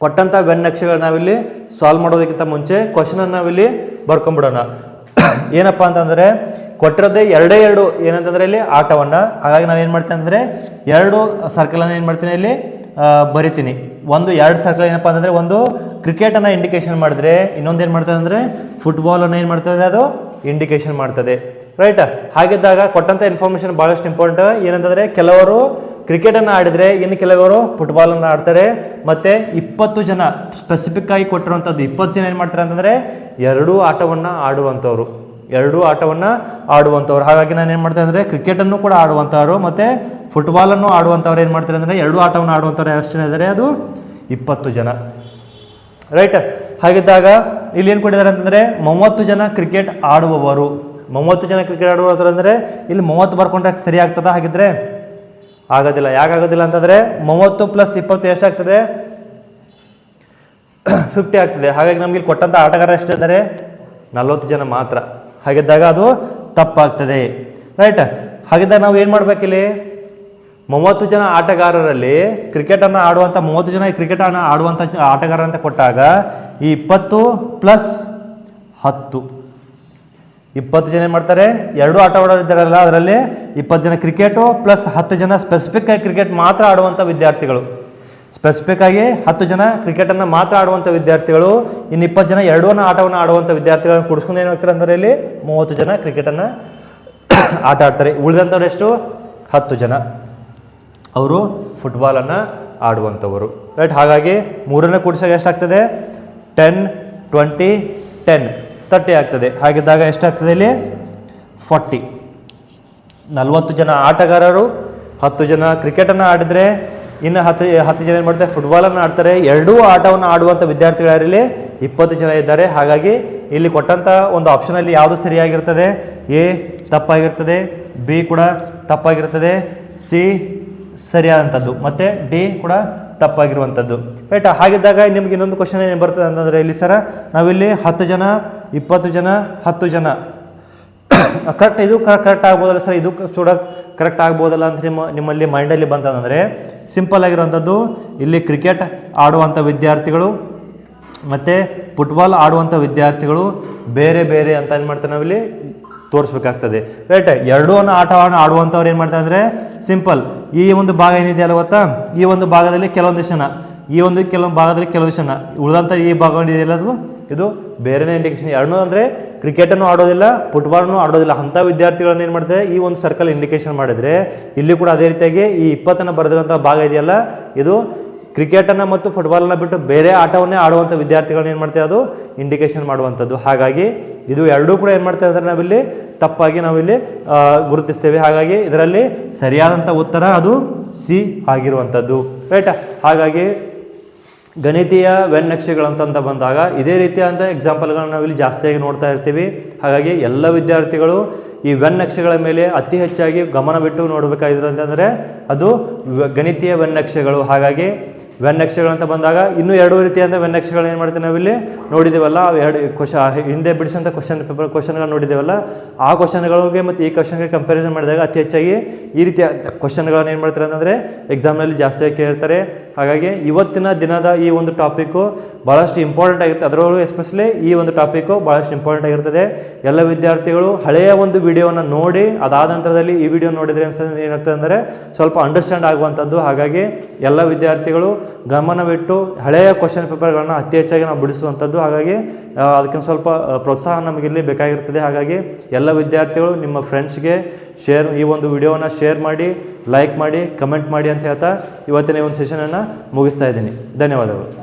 ಕೊಟ್ಟಂಥ ಬೆನ್ನಕ್ಷೆಗಳು ನಾವಿಲ್ಲಿ ಸಾಲ್ವ್ ಮಾಡೋದಕ್ಕಿಂತ ಮುಂಚೆ ಕ್ವಶನನ್ನು ನಾವಿಲ್ಲಿ ಬರ್ಕೊಂಬಿಡೋಣ. ಏನಪ್ಪ ಅಂತಂದರೆ ಕೊಟ್ಟಿರೋದೇ ಎರಡೇ ಏನಂತಂದರೆ ಇಲ್ಲಿ ಆಟವನ್ನು. ಹಾಗಾಗಿ ನಾವೇನು ಮಾಡ್ತೀನಿ ಅಂದರೆ 2 ಸರ್ಕಲನ್ನು ಏನು ಮಾಡ್ತೀನಿ ಇಲ್ಲಿ ಬರಿತೀನಿ. 2 ಸರ್ಕಲ್ ಏನಪ್ಪ ಅಂತಂದರೆ ಒಂದು ಕ್ರಿಕೆಟನ್ನು ಇಂಡಿಕೇಶನ್ ಮಾಡಿದ್ರೆ, ಇನ್ನೊಂದು ಏನು ಮಾಡ್ತದೆ ಅಂದರೆ ಫುಟ್ಬಾಲನ್ನು ಏನು ಮಾಡ್ತದೆ ಅದು ಇಂಡಿಕೇಶನ್ ಮಾಡ್ತದೆ, ರೈಟ್. ಹಾಗಿದ್ದಾಗ ಕೊಟ್ಟಂಥ ಇನ್ಫಾರ್ಮೇಷನ್ ಭಾಳಷ್ಟು ಇಂಪಾರ್ಟೆಂಟ್. ಏನಂತಂದರೆ ಕೆಲವರು ಕ್ರಿಕೆಟನ್ನು ಆಡಿದರೆ ಇನ್ನು ಕೆಲವರು ಫುಟ್ಬಾಲನ್ನು ಆಡ್ತಾರೆ. ಮತ್ತು 20 ಜನ ಸ್ಪೆಸಿಫಿಕ್ ಆಗಿ ಕೊಟ್ಟಿರುವಂಥದ್ದು 20 ಜನ ಏನು ಮಾಡ್ತಾರೆ ಅಂತಂದರೆ ಎರಡೂ ಆಟವನ್ನು ಆಡುವಂಥವ್ರು. ಹಾಗಾಗಿ ನಾನು ಏನು ಮಾಡ್ತೇನೆ ಅಂದರೆ ಕ್ರಿಕೆಟನ್ನು ಕೂಡ ಆಡುವಂಥವ್ರು ಮತ್ತು ಫುಟ್ಬಾಲನ್ನು ಆಡುವಂಥವ್ರು ಏನು ಮಾಡ್ತಾರೆ ಅಂದರೆ ಎರಡೂ ಆಟವನ್ನು ಆಡುವಂಥವ್ರು ಎಷ್ಟು ಜನ ಇದ್ದಾರೆ, ಅದು 20 ಜನ. ರೈಟ್. ಹಾಗಿದ್ದಾಗ ಇಲ್ಲಿ ಏನು ಕೊಟ್ಟಿದ್ದಾರೆ ಅಂತಂದರೆ 30 ಜನ ಕ್ರಿಕೆಟ್ ಆಡುವವರು. 30 ಜನ ಕ್ರಿಕೆಟ್ ಆಡುವವರು ಅಂದರೆ ಇಲ್ಲಿ 30 ಬರ್ಕೊಂಡ್ರೆ ಸರಿ ಆಗ್ತದ? ಹಾಗಿದ್ರೆ ಆಗೋದಿಲ್ಲ. ಯಾಕಾಗೋದಿಲ್ಲ ಅಂತಂದರೆ 30 + 20 ಎಷ್ಟಾಗ್ತದೆ? 50 ಆಗ್ತದೆ. ಹಾಗಾಗಿ ನಮ್ಗೆ ಇಲ್ಲಿ ಕೊಟ್ಟಂಥ ಆಟಗಾರ ಎಷ್ಟಿದ್ದಾರೆ? 40 ಜನ ಮಾತ್ರ. ಹಾಗಿದ್ದಾಗ ಅದು ತಪ್ಪಾಗ್ತದೆ. ರೈಟ್. ಹಾಗಿದ್ದಾಗ ನಾವು ಏನು ಮಾಡ್ಬೇಕಿಲ್ಲಿ? 30 ಜನ ಆಟಗಾರರಲ್ಲಿ ಕ್ರಿಕೆಟನ್ನು ಆಡುವಂಥ 30 ಜನ ಕ್ರಿಕೆಟನ್ನು ಆಡುವಂಥ ಆಟಗಾರ ಅಂತ ಕೊಟ್ಟಾಗ ಈ 20 + 10 20 ಜನ ಏನು ಮಾಡ್ತಾರೆ? ಎರಡು ಆಟ ಆಡೋರಿದ್ದಾರಲ್ಲ, ಅದರಲ್ಲಿ 20 ಜನ ಕ್ರಿಕೆಟು ಪ್ಲಸ್ 10 ಜನ ಸ್ಪೆಸಿಫಿಕ್ ಆಗಿ ಕ್ರಿಕೆಟ್ ಮಾತ್ರ ಆಡುವಂಥ ವಿದ್ಯಾರ್ಥಿಗಳು. ಸ್ಪೆಸಿಫಿಕ್ ಆಗಿ 10 ಜನ ಕ್ರಿಕೆಟನ್ನು ಮಾತ್ರ ಆಡುವಂಥ ವಿದ್ಯಾರ್ಥಿಗಳು, ಇನ್ನು 20 ಜನ ಎರಡೂ ಆಟವನ್ನು ಆಡುವಂಥ ವಿದ್ಯಾರ್ಥಿಗಳನ್ನು ಕೂಡಿಸ್ಕೊಂಡು ಏನಾಗ್ತಾರೆ ಅಂದರೆ ಇಲ್ಲಿ 30 ಜನ ಕ್ರಿಕೆಟನ್ನು ಆಟ ಆಡ್ತಾರೆ. ಉಳಿದಂಥವ್ರು ಎಷ್ಟು? 10 ಜನ ಅವರು ಫುಟ್ಬಾಲನ್ನು ಆಡುವಂಥವರು. ರೈಟ್. ಹಾಗಾಗಿ ಮೂರನೇ ಕೂಡಿಸಾಗ ಎಷ್ಟಾಗ್ತದೆ? 10, 20, 10 30 ಆಗ್ತದೆ. ಹಾಗಿದ್ದಾಗ ಎಷ್ಟಾಗ್ತದೆ ಇಲ್ಲಿ? 40. 40 ಜನ ಆಟಗಾರರು, 10 ಜನ ಕ್ರಿಕೆಟನ್ನು ಆಡಿದರೆ ಇನ್ನು 10 ಜನ ಏನು ಮಾಡ್ತಾರೆ? ಫುಟ್ಬಾಲನ್ನು ಆಡ್ತಾರೆ. ಎರಡೂ ಆಟವನ್ನು ಆಡುವಂಥ ವಿದ್ಯಾರ್ಥಿಗಳಲ್ಲಿ 20 ಜನ ಇದ್ದಾರೆ. ಹಾಗಾಗಿ ಇಲ್ಲಿ ಕೊಟ್ಟಂಥ ಒಂದು ಆಪ್ಷನಲ್ಲಿ ಯಾವುದು ಸರಿಯಾಗಿರ್ತದೆ? ಎ ತಪ್ಪಾಗಿರ್ತದೆ, ಬಿ ಕೂಡ ತಪ್ಪಾಗಿರ್ತದೆ, ಸಿ ಸರಿಯಾದಂಥದ್ದು ಮತ್ತು ಡಿ ಕೂಡ ತಪ್ಪಾಗಿರುವಂಥದ್ದು. ರೈಟ್. ಹಾಗಿದ್ದಾಗ ನಿಮ್ಗೆ ಇನ್ನೊಂದು ಕ್ವಶನ್ ಏನು ಬರ್ತದೆ ಅಂತಂದರೆ ಇಲ್ಲಿ ಸರ ನಾವಿಲ್ಲಿ 10 ಜನ, 20 ಜನ, 10 ಜನ ಕರೆಕ್ಟ್, ಇದು ಕರೆಕ್ಟ್ ಆಗ್ಬೋದಲ್ಲ ಸರ್, ಇದು ಕೂಡ ಕರೆಕ್ಟ್ ಆಗ್ಬೋದಲ್ಲ ಅಂತ ನಿಮ್ಮಲ್ಲಿ ಮೈಂಡಲ್ಲಿ ಬಂತಂದರೆ ಸಿಂಪಲ್ ಆಗಿರುವಂಥದ್ದು ಇಲ್ಲಿ ಕ್ರಿಕೆಟ್ ಆಡುವಂಥ ವಿದ್ಯಾರ್ಥಿಗಳು ಮತ್ತು ಫುಟ್ಬಾಲ್ ಆಡುವಂಥ ವಿದ್ಯಾರ್ಥಿಗಳು ಬೇರೆ ಬೇರೆ ಅಂತ ಏನು ಮಾಡ್ತಾರೆ ನಾವಿಲ್ಲಿ ತೋರಿಸ್ಬೇಕಾಗ್ತದೆ. ರೈಟ್. ಎರಡೂ ಆಟವನ್ನು ಆಡುವಂಥವ್ರು ಏನು ಮಾಡ್ತಾರೆ ಅಂದರೆ ಸಿಂಪಲ್, ಈ ಒಂದು ಭಾಗ ಏನಿದೆಯಲ್ಲ ಗೊತ್ತಾ, ಈ ಒಂದು ಭಾಗದಲ್ಲಿ ಕೆಲವೊಂದಿಷ್ಟು ಜನ, ಈ ಒಂದು ಕೆಲವೊಂದು ಭಾಗದಲ್ಲಿ ಕೆಲವೊಂದಿಷ್ಟು ಜನ, ಉಳಿದಂಥ ಈ ಭಾಗ ಏನಿದೆಯಲ್ಲ ಇದು ಬೇರೆನೇ ಇಂಡಿಕೇಶನ್. ಎರಡೂ ಅಂದರೆ ಕ್ರಿಕೆಟನ್ನು ಆಡೋದಿಲ್ಲ, ಫುಟ್ಬಾಲನ್ನು ಆಡೋದಿಲ್ಲ ಅಂಥ ವಿದ್ಯಾರ್ಥಿಗಳನ್ನ ಏನು ಮಾಡ್ತಾರೆ ಈ ಒಂದು ಸರ್ಕಲ್ ಇಂಡಿಕೇಶನ್ ಮಾಡಿದರೆ ಇಲ್ಲಿ ಕೂಡ ಅದೇ ರೀತಿಯಾಗಿ ಈ 20 ಬರೆದಿರುವಂಥ ಭಾಗ ಇದೆಯಲ್ಲ, ಇದು ಕ್ರಿಕೆಟನ್ನು ಮತ್ತು ಫುಟ್ಬಾಲನ್ನು ಬಿಟ್ಟು ಬೇರೆ ಆಟವನ್ನೇ ಆಡುವಂಥ ವಿದ್ಯಾರ್ಥಿಗಳನ್ನ ಏನು ಮಾಡ್ತೇವೆ ಅದು ಇಂಡಿಕೇಶನ್ ಮಾಡುವಂಥದ್ದು. ಹಾಗಾಗಿ ಇದು ಎರಡೂ ಕೂಡ ಏನು ಮಾಡ್ತೇವೆ ಅಂದರೆ ನಾವಿಲ್ಲಿ ತಪ್ಪಾಗಿ ನಾವಿಲ್ಲಿ ಗುರುತಿಸ್ತೇವೆ. ಹಾಗಾಗಿ ಇದರಲ್ಲಿ ಸರಿಯಾದಂಥ ಉತ್ತರ ಅದು ಸಿ ಆಗಿರುವಂಥದ್ದು. ರೈಟ್. ಹಾಗಾಗಿ ಗಣಿತೀಯ ವೆನ್ನಕ್ಷೆಗಳಂತ ಬಂದಾಗ ಇದೇ ರೀತಿಯಾದಂಥ ಎಕ್ಸಾಂಪಲ್ಗಳನ್ನ ನಾವಿಲ್ಲಿ ಜಾಸ್ತಿಯಾಗಿ ನೋಡ್ತಾ ಇರ್ತೀವಿ. ಹಾಗಾಗಿ ಎಲ್ಲ ವಿದ್ಯಾರ್ಥಿಗಳು ಈ ವೆನ್ನಕ್ಷೆಗಳ ಮೇಲೆ ಅತಿ ಹೆಚ್ಚಾಗಿ ಗಮನ ಬಿಟ್ಟು ನೋಡಬೇಕಾಗಿದ್ರು ಅಂತಂದರೆ ಅದು ಗಣಿತೀಯ ವೆನ್ನಕ್ಷೆಗಳು. ಹಾಗಾಗಿ ವೆನ್ನಕ್ಷೆಗಳಂತ ಬಂದಾಗ ಇನ್ನೂ ಎರಡು ರೀತಿಯಾದ ವೆನ್ನಕ್ಷೆಗಳು ಏನು ಮಾಡ್ತೀವಿ ನಾವಿಲ್ಲಿ ನೋಡಿದ್ದೇವಲ್ಲ, ಎರಡು ಹಿಂದೆ ಬಿಡಿಸೋಂಥ ಕ್ವಶನ್ಗಳು ನೋಡಿದ್ದೇವಲ್ಲ, ಆ ಕ್ವಶನ್ಗಳಿಗೆ ಮತ್ತು ಈ ಕ್ವಶನ್ಗೆ ಕಂಪ್ಯಾರಿಸನ್ ಮಾಡಿದಾಗ ಅತಿ ಹೆಚ್ಚಾಗಿ ಈ ರೀತಿಯ ಕ್ವಶನ್ಗಳನ್ನು ಏನು ಮಾಡ್ತಾರೆ ಅಂತಂದರೆ ಎಕ್ಸಾಮ್ನಲ್ಲಿ ಜಾಸ್ತಿಯಾಗಿ ಕೇಳ್ತಾರೆ. ಹಾಗಾಗಿ ಇವತ್ತಿನ ದಿನದ ಈ ಒಂದು ಟಾಪಿಕ್ಕು ಭಾಳಷ್ಟು ಇಂಪಾರ್ಟೆಂಟ್ ಆಗಿರುತ್ತೆ. ಅದರೊಳಗೂ ಎಸ್ಪೆಷಲಿ ಈ ಒಂದು ಟಾಪಿಕ್ಕು ಭಾಳಷ್ಟು ಇಂಪಾರ್ಟೆಂಟ್ ಆಗಿರ್ತದೆ. ಎಲ್ಲ ವಿದ್ಯಾರ್ಥಿಗಳು ಹಳೆಯ ಒಂದು ವಿಡಿಯೋನ ನೋಡಿ ಅದಾದ ನಂತರದಲ್ಲಿ ಈ ವಿಡಿಯೋ ನೋಡಿದರೆ ಏನಾಗ್ತದೆ ಅಂದರೆ ಸ್ವಲ್ಪ ಅಂಡರ್ಸ್ಟ್ಯಾಂಡ್ ಆಗುವಂಥದ್ದು. ಹಾಗಾಗಿ ಎಲ್ಲ ವಿದ್ಯಾರ್ಥಿಗಳು ಗಮನವಿಟ್ಟು ಹಳೆಯ ಕ್ವಶನ್ ಪೇಪರ್ಗಳನ್ನ ಅತಿ ಹೆಚ್ಚಾಗಿ ನಾವು ಬಿಡಿಸುವಂಥದ್ದು. ಹಾಗಾಗಿ ಅದಕ್ಕೆ ಸ್ವಲ್ಪ ಪ್ರೋತ್ಸಾಹ ನಮಗಿಲ್ಲಿ ಬೇಕಾಗಿರ್ತದೆ. ಹಾಗಾಗಿ ಎಲ್ಲ ವಿದ್ಯಾರ್ಥಿಗಳು ನಿಮ್ಮ ಫ್ರೆಂಡ್ಸ್ಗೆ ಈ ಒಂದು ವಿಡಿಯೋನ ಶೇರ್ ಮಾಡಿ, ಲೈಕ್ ಮಾಡಿ, ಕಮೆಂಟ್ ಮಾಡಿ ಅಂತ ಹೇಳ್ತಾ ಇವತ್ತಿನ ಈ ಒಂದು ಸೆಷನನ್ನು ಮುಗಿಸ್ತಾ ಇದ್ದೀನಿ. ಧನ್ಯವಾದಗಳು.